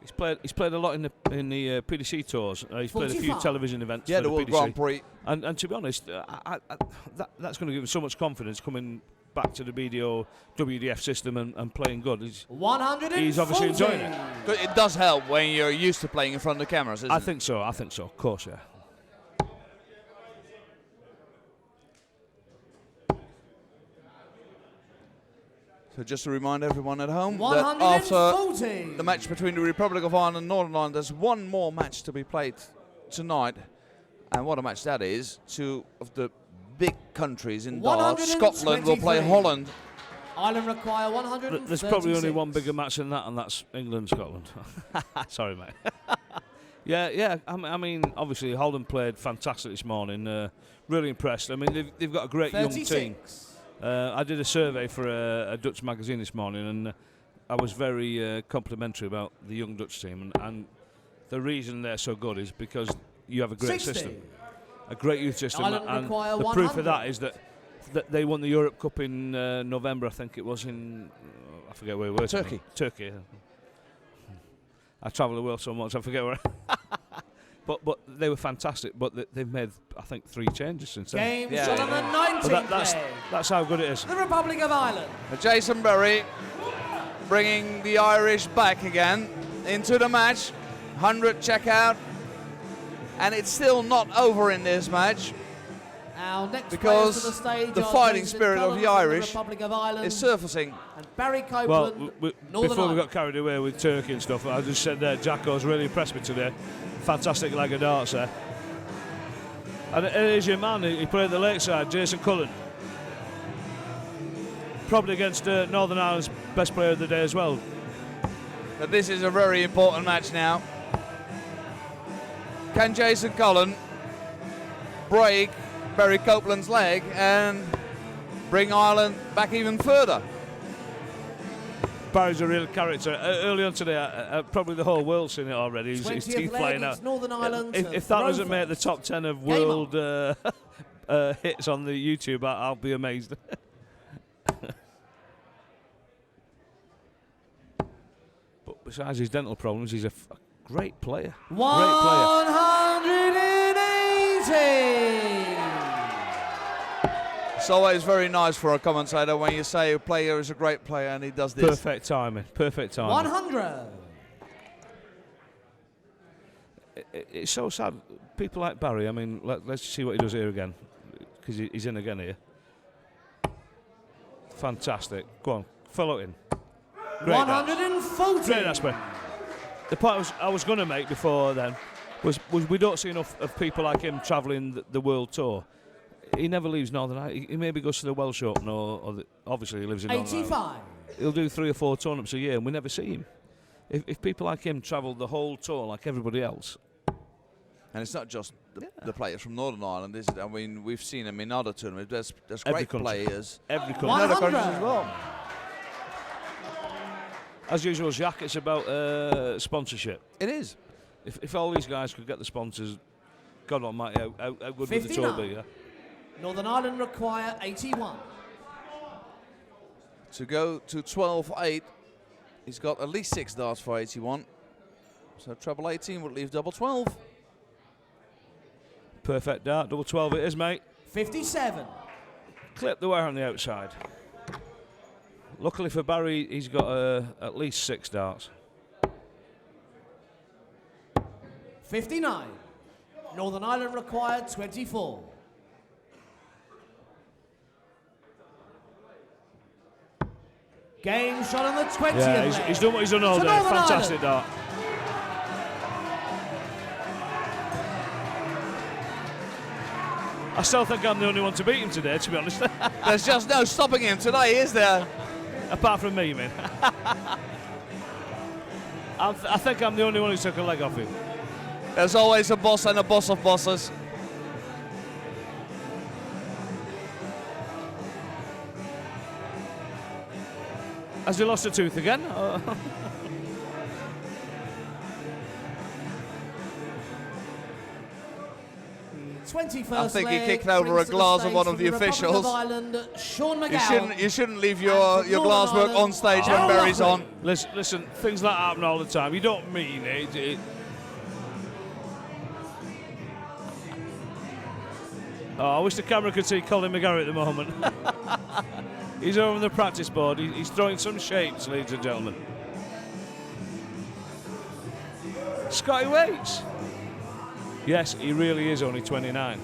He's played a lot in the PDC tours. He's played a few 45. television events Yeah, for the the World PDC. Grand Prix. And to be honest, that's going to give him so much confidence coming back to the BDO WDF system and playing good. He's 140. obviously enjoying it. It does help when you're used to playing in front of the cameras, isn't I it? think so, of course, yeah. So just to remind everyone at home that 140. after the match between the Republic of Ireland and Northern Ireland, there's one more match to be played tonight. And what a match that is. Two of the big countries in darts. Scotland will play 123. Holland. Ireland require 136. There's probably only one bigger match than that, and that's England-Scotland. Sorry, mate. Yeah. I mean, obviously Holland played fantastic this morning. Really impressed. I mean, they've got a great young team. 36. I did a survey for a Dutch magazine this morning, and I was very complimentary about the young Dutch team. And the reason they're so good is because you have a great 60. system, a great youth system, Ireland and require the proof 100. of that is that they won the Europe Cup in November. I think it was in I forget where we were. Turkey. Turkey. I travel the world so much, I forget where. But they were fantastic. But they've made, I think, 3 changes since then. Game Yeah, shot on yeah. the But 19th leg. that's how good it is. The Republic of Ireland. Jason Berry bringing the Irish back again into the match. 100 checkout. And it's still not over in this match. Our next Because players to the stage the are fighting Jason spirit of Cullen the from Irish Republic of Ireland is surfacing. and Barry Copeland, Well, Northern before we Ireland. got carried away with Turkey and stuff, I just said Jacques really impressed me today. Fantastic leg of darts there. And here's your man, he played at the Lakeside, Jason Cullen. Probably against Northern Ireland's best player of the day as well. But this is a very important match now. Can Jason Cullen break Barry Copeland's leg and bring Ireland back even further? Barry's a real character. Early on today, probably the whole world's seen it already. His 20th teeth leg flying out. against Northern Ireland. If that doesn't make the top 10 of Game on. world hits on the YouTube, I'll be amazed. But besides his dental problems, he's a great player. Great player. 180. It's always very nice for a commentator when you say a player is a great player and he does this. Perfect timing. Perfect timing. 100. It's so sad. People like Barry, I mean, let's see what he does here again. Because he's in again here. Fantastic. Go on, follow it in. Great 140. Great aspect. The point I was going to make before then was we don't see enough of people like him travelling the world tour. He never leaves Northern Ireland. He maybe goes to the Welsh Open or obviously he lives in Northern Ireland. 85. He'll do 3 or 4 tournaments a year and we never see him. If people like him travel the whole tour like everybody else. And it's not just the players from Northern Ireland. I mean, we've seen them in other tournaments. There's great players. Every country. In other countries as well. As usual, Jacques, it's about sponsorship. It is. If all these guys could get the sponsors, God almighty, how good would the tour be? Yeah? Northern Ireland require 81. To go to 12-8, he's got at least 6 darts for 81. So treble 18 would leave double 12. Perfect dart, double 12 it is, mate. 57. Clip the wire on the outside. Luckily for Barry, he's got at least 6 darts. 59. Northern Ireland required 24. Game shot on the 20th. Yeah, he's done what he's done all day. Fantastic dart. I still think I'm the only one to beat him today, to be honest. There's just no stopping him today, is there? Apart from me, man. I think I'm the only one who took a leg off him. There's always a boss and a boss of bosses. Has he lost a tooth again? 21st I think he leg kicked over a brings to the glass of stage one of from the Republic officials. of Ireland, Sean McGowan. You shouldn't leave And your from glass Northern work on stage when Ireland, Barry's on. Listen, things like that happen all the time. You don't mean it. Oh, I wish the camera could see Colin McGarry at the moment. He's over on the practice board. He's throwing some shapes, ladies and gentlemen. Scotty Waits. Yes, he really is only 29.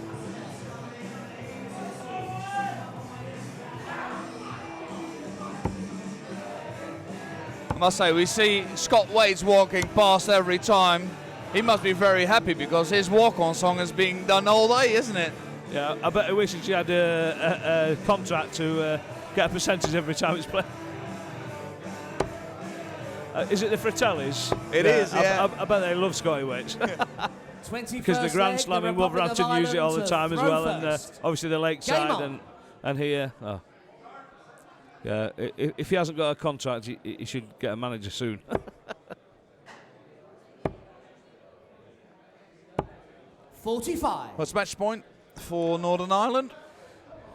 I must say, we see Scott Waits walking past every time. He must be very happy because his walk-on song is being done all day, isn't it? Yeah, I bet he wishes he had a contract to get a percentage every time it's played. Is it the Fratellis? It is, yeah. I bet they love Scotty Waits. 21st Because the Grand leg, Slam the in Republic of Wolverhampton use it all the Ireland time as to well, throw and first. obviously the Game Lakeside on. and here. Oh. Yeah, if he hasn't got a contract, he should get a manager soon. 45. What's match point for Northern Ireland?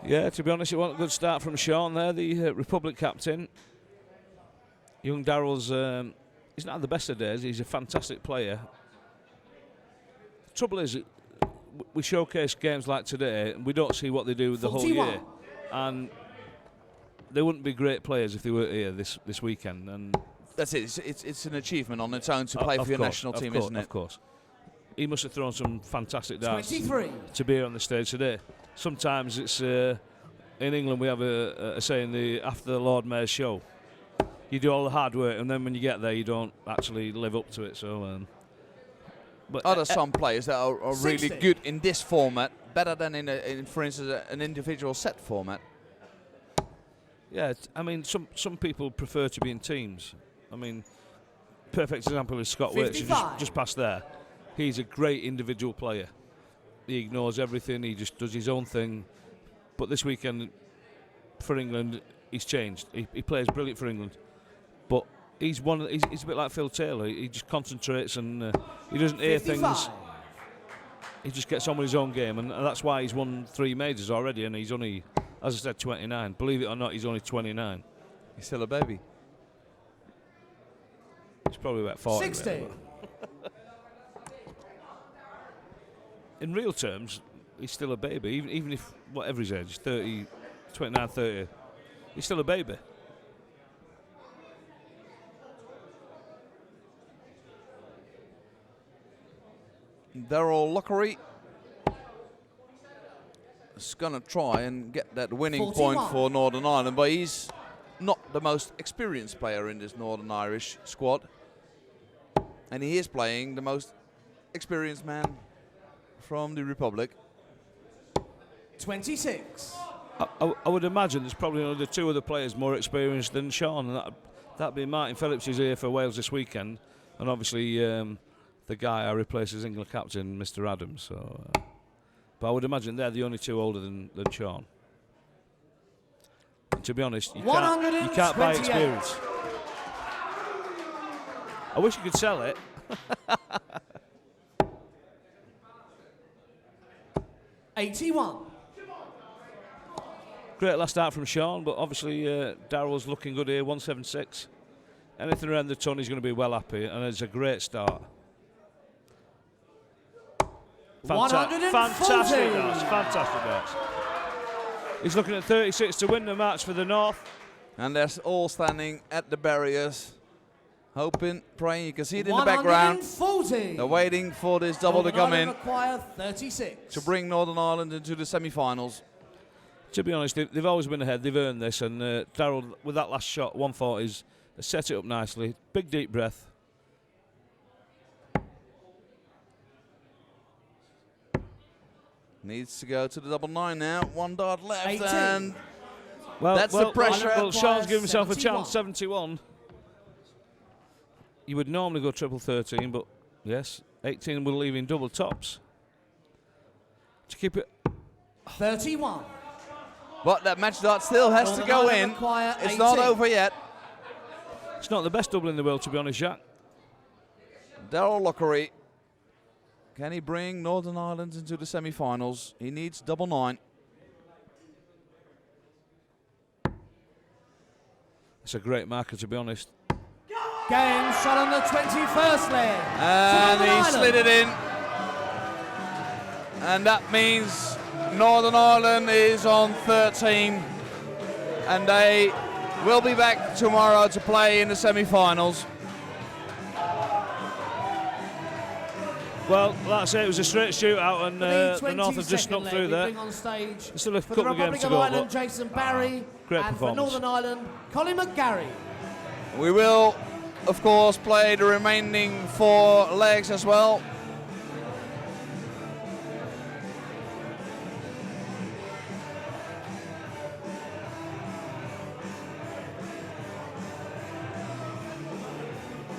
Yeah, to be honest, it wasn't a good start from Sean there, the Republic captain. Young Darrell's, he's not had the best of days. He's a fantastic player. The trouble is, we showcase games like today, and we don't see what they do the whole 41. year. And they wouldn't be great players if they weren't here this weekend. And That's it. It's an achievement on its own to play for your national team, isn't it? Of course. He must have thrown some fantastic darts 23. to be here on the stage today. Sometimes it's in England we have a saying, after the Lord Mayor's show, you do all the hard work, and then when you get there, you don't actually live up to it. So, but Are there some players that are really 60. good in this format, better than in for instance, an individual set format? yeah, I mean, some people prefer to be in teams. I mean, perfect example is Scott Waits, 55. just past there. He's a great individual player. He ignores everything. He just does his own thing. But this weekend, for England, he's changed. He plays brilliant for England. But he's a bit like Phil Taylor. He just concentrates and he doesn't hear 55. things. He just gets on with his own game, and that's why he's won 3 majors already. And he's only, as I said, 29. Believe it or not, he's only 29. He's still a baby. He's probably about 40. 60. maybe, in real terms, he's still a baby. Even if, whatever his age, 30, 29, 30, he's still a baby. Darrell Lockery is going to try and get that winning 41. point for Northern Ireland, but he's not the most experienced player in this Northern Irish squad. And he is playing the most experienced man from the Republic. 26. I would imagine there's probably only 2 other players more experienced than Sean, and that'd be Martin Phillips, who's here for Wales this weekend, and obviously the guy I replace as England captain, Mr. Adams. So. But I would imagine they're the only two older than Sean. And to be honest, you can't buy experience. I wish you could sell it. $81. Great last start from Sean, but obviously Darrell's looking good here, 176. Anything around the ton, he's going to be well happy, and it's a great start. Fantastic darts, fantastic darts. He's looking at 36 to win the match for the North. And they're all standing at the barriers, hoping, praying. You can see it in the background. They're waiting for this double to come in 36. to bring Northern Ireland into the semi-finals. To be honest, they've always been ahead. They've earned this, and Darrell, with that last shot, 140s, has set it up nicely. Big deep breath. Needs to go to the double 9 now. 1 dart left, 18. and that's the pressure. Well, Sean's given himself 71. a chance, 71. You would normally go triple 13, but yes, 18 will leave in double tops. To keep it. 31. But that match dart still has to go in. It's not over yet. It's not the best double in the world, to be honest, Jacques. Darrell Lockery. Can he bring Northern Ireland into the semi-finals? He needs double 9. It's a great marker, to be honest. Game shot on the 21st leg. And he slid it in. And that means Northern Ireland is on 13. And they will be back tomorrow to play in the semi-finals. Well, that's it. It was a straight shootout, and the North have just snuck through there. There's still a couple of games to go. Ireland, Jason Barry, great and performance. for Northern Ireland, Colin McGarry. We will, of course, play the remaining 4 legs as well.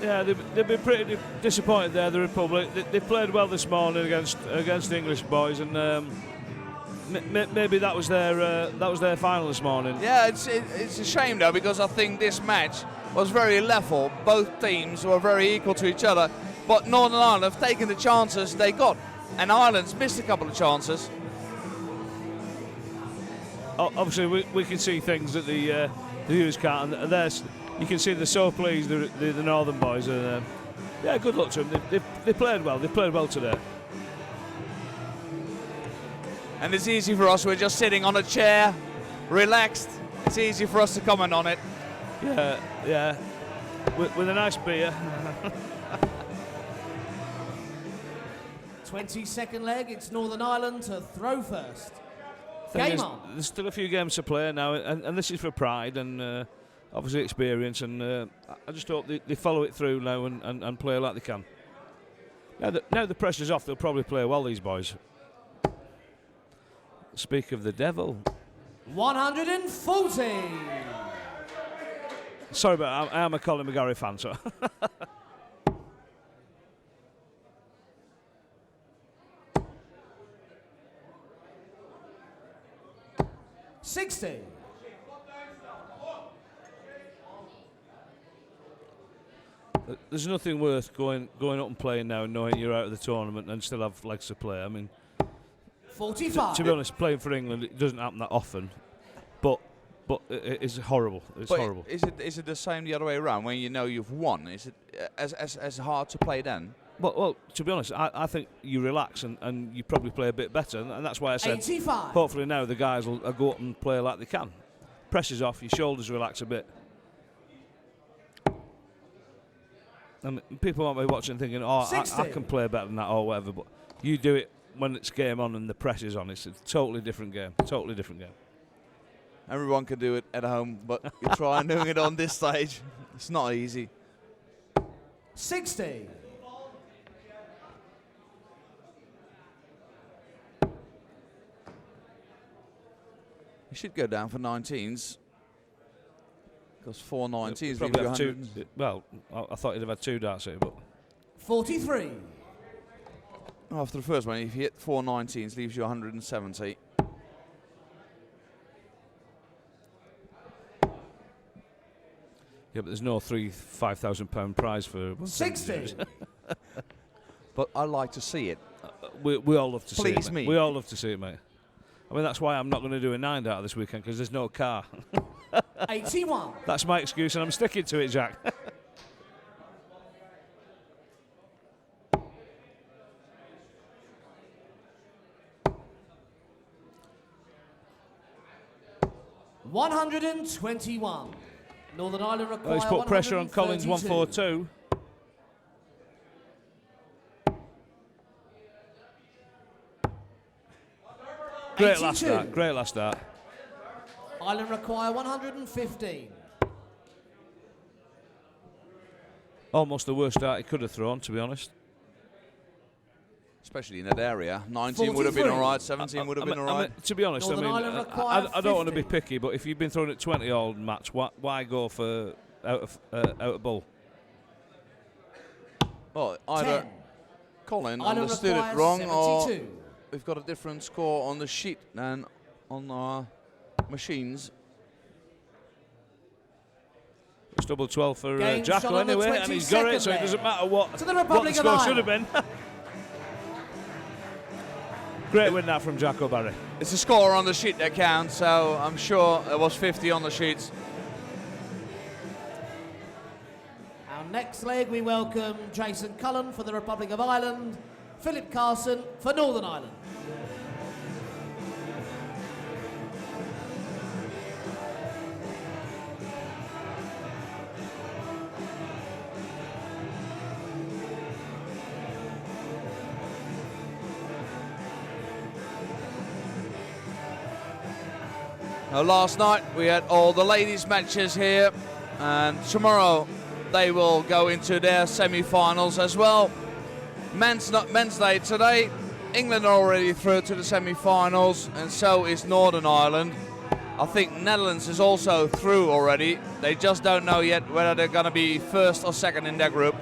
Yeah, they've been pretty disappointed there, the Republic. They played well this morning against the English boys, and maybe that was their final this morning. Yeah, it's a shame though, because I think this match was very level. Both teams were very equal to each other, but Northern Ireland have taken the chances they got, and Ireland's missed a couple of chances. Obviously, we can see things that the viewers can't, and there's. You can see they're so pleased, the Northern boys. And, yeah, good luck to them. They played well. They played well today. And it's easy for us. We're just sitting on a chair, relaxed. It's easy for us to comment on it. Yeah. With a nice beer. 22nd leg, it's Northern Ireland to throw first. Game on. There's still a few games to play now, and this is for pride and obviously experience, and I just hope they follow it through now and play like they can. Now the pressure's off, they'll probably play well, these boys. Speak of the devil. 140. Sorry, but I am a Colin McGarry fan, so. 60. There's nothing worth going up and playing now and knowing you're out of the tournament and still have legs to play. I mean, 45. to be honest, playing for England, it doesn't happen that often, but it's horrible. It's horrible. Is it the same the other way around? When you know you've won, is it as hard to play then? Well, to be honest, I think you relax and you probably play a bit better, and that's why I said 85. hopefully now the guys will go up and play like they can. Pressure's off, your shoulders relax a bit. And people might be watching thinking, oh, I can play better than that or whatever, but you do it when it's game on and the pressure's on. It's a totally different game. Totally different game. Everyone can do it at home, but you try doing it on this stage. It's not easy. 60. You should go down for 19s. Because 4 19s. Probably have two. Well, I thought you'd have had 2 darts here, but 43. After the first one, if you hit 4 19s, leaves you 170. Yeah, but there's no £5,000 prize for 60. But I like to see it. We all love to see it. Please Mate. me. We all love to see it, mate. I mean, that's why I'm not going to do a 9 dart this weekend, because there's no car. 81. That's my excuse, and I'm sticking to it, Jack. $121. Northern Ireland require He's put pressure on Collins, 132. 142. Great last start. Great last start. Ireland require 115. Almost the worst start he could have thrown, to be honest. Especially in that area. 19 would have been 43. all right, 17 would have been all right. To be honest, Northern Ireland require I don't want to be 50. picky, but if you've been throwing it 20 all match, why go for out of ball? Well, either 10. Colin Ireland understood it requires wrong, or 72. we've got a different score on the sheet than on our machines. It's double 12 for Game Jacques shot on the anyway, and he's got it, so it 22nd doesn't matter what To the the Republic of score should have Ireland. been. Great win that from Jacques Barry. It's the score on the sheet that counts, so I'm sure there was 50 on the sheets. Our next leg, we welcome Jason Cullen for the Republic of Ireland, Philip Carson for Northern Ireland. Now, last night we had all the ladies' matches here, and tomorrow they will go into their semi-finals as well. Men's day today. England are already through to the semi-finals, and so is Northern Ireland. I think Netherlands is also through already. They just don't know yet whether they're going to be first or second in their group.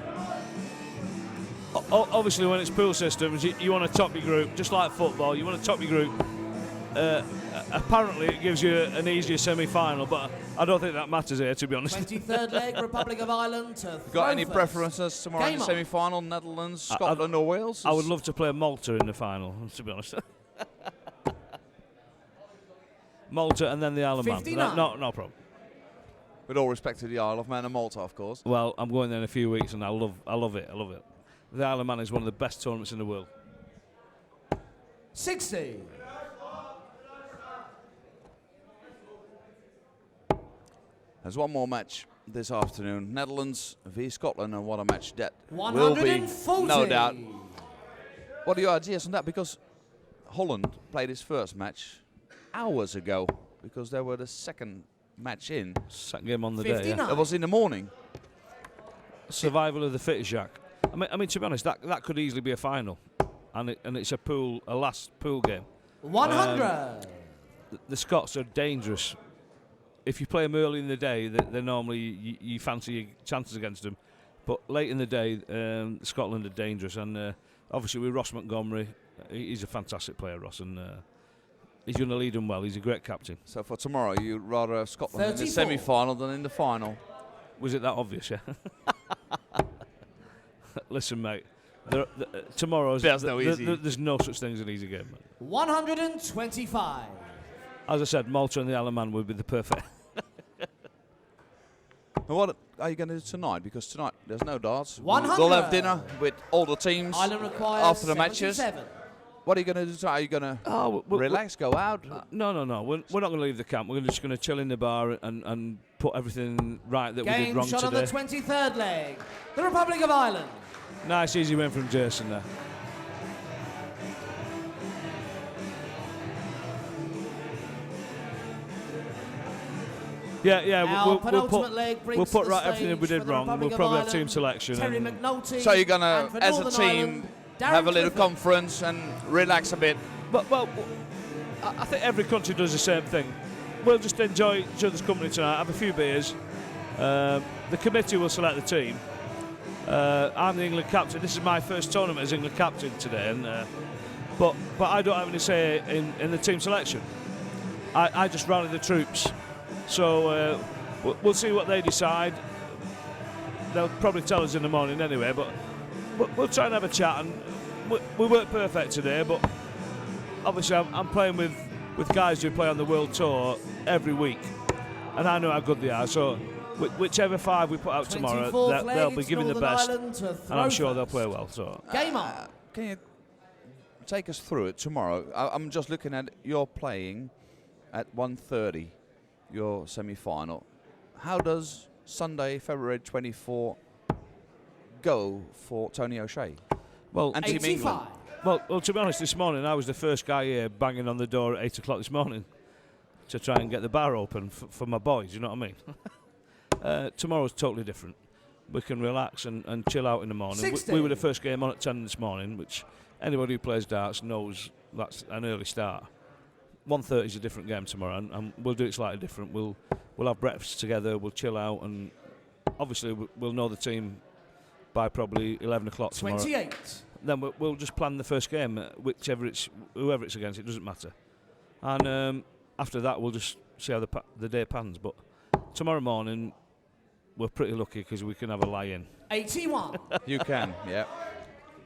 Obviously, when it's pool systems, you want to top your group, just like football. You want to top your group. Apparently, it gives you an easier semi-final, but I don't think that matters here, to be honest. 23rd leg, Republic of Ireland to Got any throw preferences tomorrow in Game the on. semi-final? Netherlands, Scotland or Wales? I would love to play Malta in the final, to be honest. Malta and then the Isle of Man. 59. No problem. With all respect to the Isle of Man and Malta, of course. Well, I'm going there in a few weeks, and I love it. The Isle of Man is one of the best tournaments in the world. 60. There's one more match this afternoon. Netherlands v Scotland, and what a match that will be, 140. no doubt. What are your ideas on that? Because Holland played his first match hours ago, because they were the second match in. Second game on the day. 59. Yeah. It was in the morning. Survival of the fittest, Jacques. I mean, to be honest, that could easily be a final, and it's a last pool game. 100. The Scots are dangerous. If you play them early in the day, they're normally you fancy your chances against them. But late in the day, Scotland are dangerous, and obviously with Ross Montgomery, he's a fantastic player, Ross, and he's going to lead them well. He's a great captain. So for tomorrow, you'd rather have Scotland in the 34. semi-final than in the final. Was it that obvious? Yeah. Listen, mate. Tomorrow's There's no easy. There's no such thing as an easy game, mate. 125. As I said, Malta and the Isle of Man would be the perfect. And what are you going to do tonight? Because tonight there's no darts. 100. We'll have dinner with all the teams Ireland requires after the matches. 77. What are you going to do tonight? Are you going to relax, go out? No. We're not going to leave the camp. We're just going to chill in the bar and put everything right that we did Game wrong shot today. on the 23rd leg. The Republic of Ireland. Nice, easy win from Jason there. Yeah. Our penultimate leg brings we'll put to the right everything stage we did for the wrong. Republic We'll of probably have Ireland, team selection. Terry and McNulty. So you're going and to, for as a Northern team, Ireland, Darren have a little Clifford. conference and relax a bit. Well, I think every country does the same thing. We'll just enjoy each other's company tonight, have a few beers. The committee will select the team. I'm the England captain. This is my first tournament as England captain today, and but I don't have any say in the team selection. I just rally the troops. So we'll see what they decide. They'll probably tell us in the morning anyway, but we'll try and have a chat. And we weren't perfect today, but obviously I'm playing with guys who play on the World Tour every week, and I know how good they are. So whichever 5 we put out tomorrow, they'll be giving the best, and I'm sure they'll play well. So Game on. Can you take us through it tomorrow? I'm just looking at you're playing at 1:30, your semi-final. How does Sunday, February 24, go for Tony O'Shea? Well, and Team England. Well, to be honest, this morning I was the first guy here banging on the door at 8 o'clock this morning to try and get the bar open for my boys, you know what I mean? Tomorrow's totally different. We can relax and chill out in the morning. We were the first game on at 10 this morning, which anybody who plays darts knows that's an early start. 1:30 is a different game tomorrow, and we'll do it slightly different. We'll have breakfast together, we'll chill out, and obviously we'll know the team by probably 11 o'clock tomorrow. 28. Then we'll just plan the first game, whoever it's against, it doesn't matter. And after that, we'll just see how the day pans. But tomorrow morning, we're pretty lucky because we can have a lie-in. 81. You can, yeah.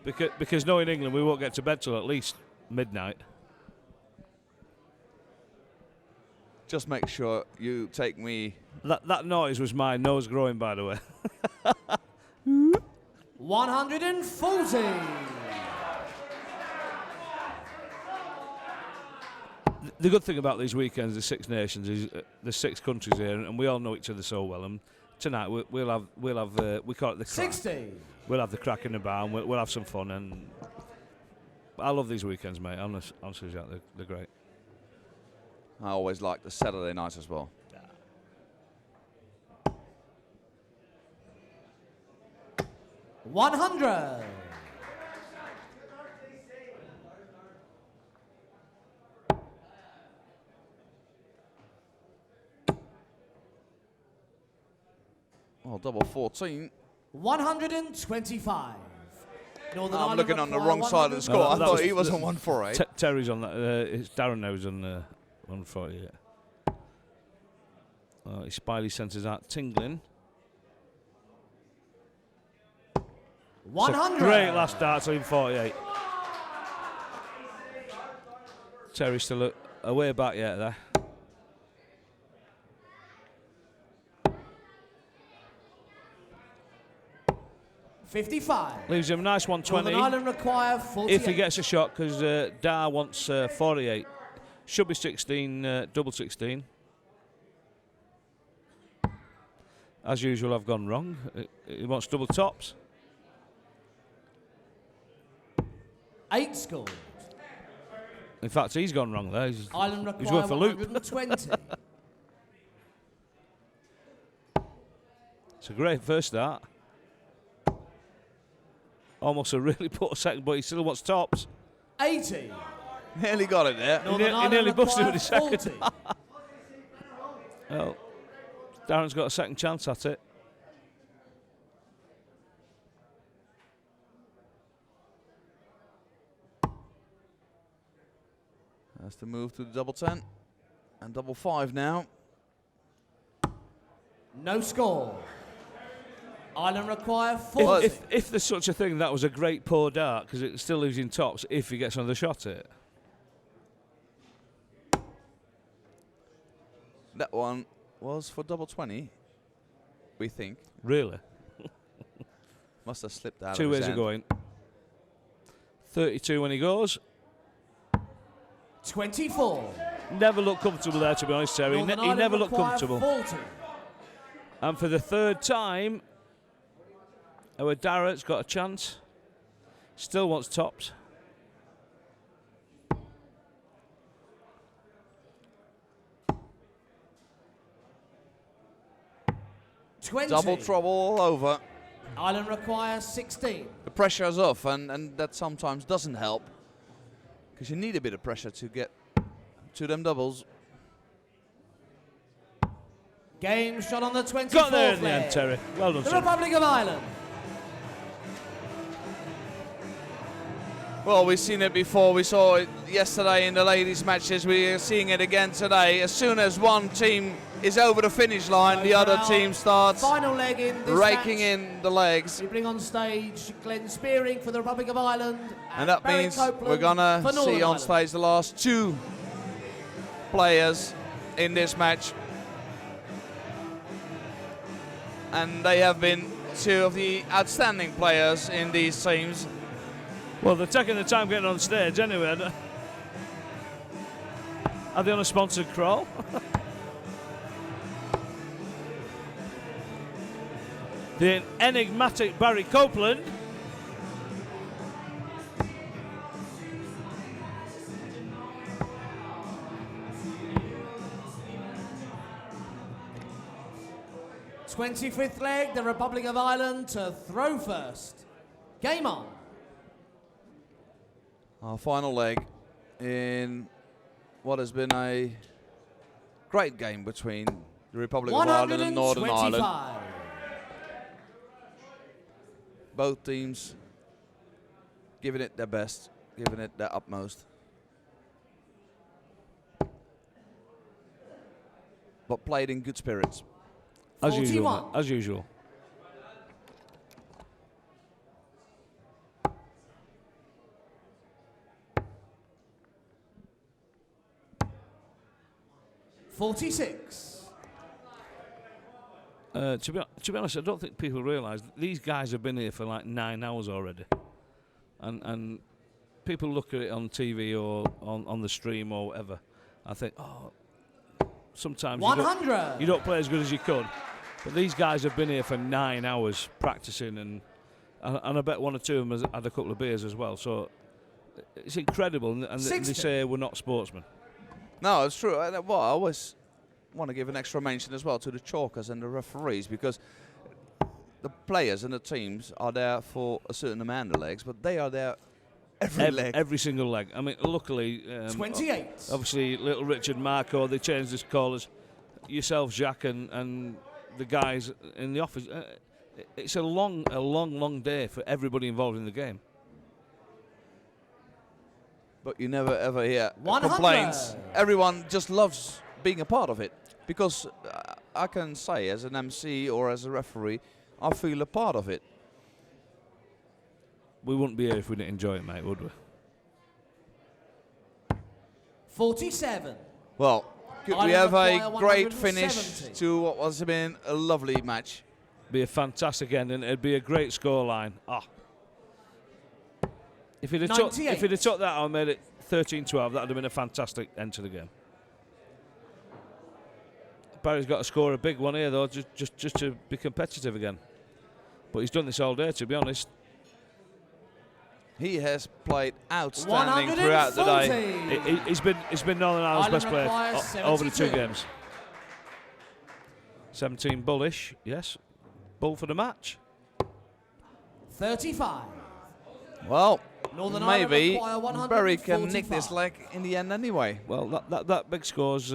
Because knowing England, we won't get to bed till at least midnight. Just make sure you take me. That noise was my nose growing, by the way. 140. The good thing about these weekends, the 6 Nations, is there's 6 countries here, and we all know each other so well. And tonight we call it the crack. 60. We'll have the crack in the bar, and we'll have some fun. And I love these weekends, mate. Honestly, Jack, they're great. I always like the Saturday nights as well. 100. Oh, double 14. 125. Northern I'm Ireland looking on the require wrong side of the score. No, I that thought was he was the- on 148. Terry's on that. It's Darren now who's on 148. His Spidey centres out tingling. 100. Great last start to 48. Terry's still a way back yet there. $55. Leaves him a nice 120. Northern Ireland require 48. If he gets a shot, because Dar wants 48. Should be 16, double 16. As usual, I've gone wrong. He wants double tops. 8 scored. In fact, he's gone wrong there. Ireland He's require worth a loop. 120. It's a great first start. Almost a really poor second, but he still wants tops. 80. Nearly got it there. Northern he Ireland nearly busted with require his second. 40. Well, Darren's got a second chance at it. Has to move to the double 10 and double 5 now. No score. Ireland require 40. If there's such a thing, that was a great poor dart because it's still losing tops if he gets another shot at it. That one was for double 20, we think. Really? Must have slipped out 2 of his ways of hand. going. 32 when he goes. 24. Never looked comfortable there, to be honest, Terry. Northern He Ireland never looked require comfortable. 40. And for the third time, our Darrett's got a chance. Still wants tops. Double trouble all over. Ireland require 16. The pressure's off, and that sometimes doesn't help because you need a bit of pressure to get to them doubles. Game shot on the 24th Got there in the leg. end, Terry. Well done, The sir. Republic of Ireland. Well, we've seen it before. We saw it yesterday in the ladies' matches. We are seeing it again today. As soon as one team is over the finish line, the other team starts final leg in this raking match. in the legs. We bring on stage Glenn Spearing for the Republic of Ireland. And that Barry means Copeland we're going to for Northern see on Ireland. stage the last two players in this match. And they have been two of the outstanding players in these teams. Well, they're taking the time getting on stage anyway. Are they on a sponsored crawl? The enigmatic Barry Copeland. '25th leg, the Republic of Ireland to throw first. Game on. Our final leg in what has been a great game between the Republic of Ireland and Northern Ireland. 125. Both teams giving it their best, giving it their utmost. But played in good spirits. As 41. usual. As usual. '46. To be honest, I don't think people realise these guys have been here for like 9 hours already, and people look at it on TV or on the stream or whatever. I think, oh, sometimes 100. you don't play as good as you could, but these guys have been here for 9 hours practicing, and I bet one or two of them has had a couple of beers as well. So it's incredible, and they 60. say we're not sportsmen. No, it's true. Well, I always want to give an extra mention as well to the chalkers and the referees, because the players and the teams are there for a certain amount of legs, but they are there every leg. Every single leg. I mean, luckily, 28. obviously, little Richard, Marco, they changed his callers. Yourself, Jacques, and the guys in the office. It's a long day for everybody involved in the game. But you never ever hear 100. complaints. Everyone just loves being a part of it, because I can say as an MC or as a referee, I feel a part of it. We wouldn't be here if we didn't enjoy it, mate, would we? 47. Well, could we Ireland have a acquire great 170. finish to what has been a lovely match? Be a fantastic end, and it'd be a great scoreline. If he'd have took that out and made it 13-12, that would have been a fantastic end to the game. Barry's got to score a big one here, though, just to be competitive again. But he's done this all day, to be honest. He has played outstanding throughout the day. He's been Northern Ireland's best player requires over the 2 72. games. 17 bullish, yes. Bull for the match. 35. Well, Northern Ireland maybe acquire Barry can nick 145. this leg in the end anyway. Well, that big score's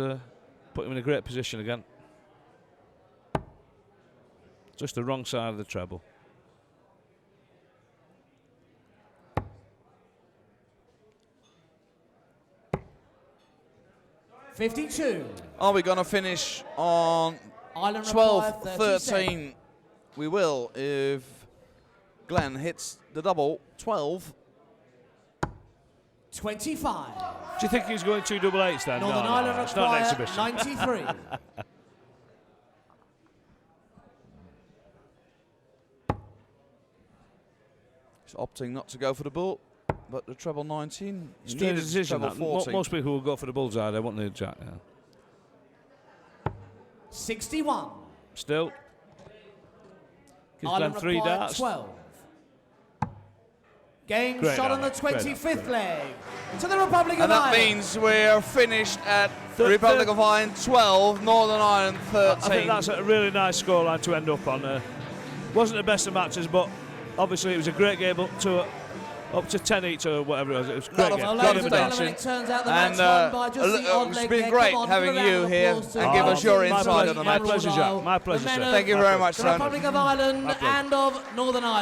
put him in a great position again. Just the wrong side of the treble. '52. Are we going to finish on Ireland require 12-13? We will if Glenn hits the double. 12. 25. Do you think he's going 2 double eights then? Northern No, Ireland it's not an require exhibition. 93. He's opting not to go for the bull, but the treble 19. He Strange needed decision. treble That. 14. Most people will go for the bullseye. They won't need Jack. Yeah. 61. Still. Gives Glenn Ireland 3 require darts. 12. Game Great shot on the out, great out, 25th leg to the Republic of And that Ireland. means we're finished at Republic of Ireland 12, Northern Ireland 13. I think that's a really nice scoreline to end up on. Wasn't the best of matches, but obviously it was a great game up to 10 each or whatever it was. It was a great game. Well, lot ladies of and gentlemen, attention. it turns out the And match won by just the odd it's leg been there. great Come on, having give a round you of here applause to and give us your my insight on the My match. pleasure, Jack. My pleasure, the men sir. of Thank you very much, the son. Republic of Ireland My pleasure. and of Northern Ireland.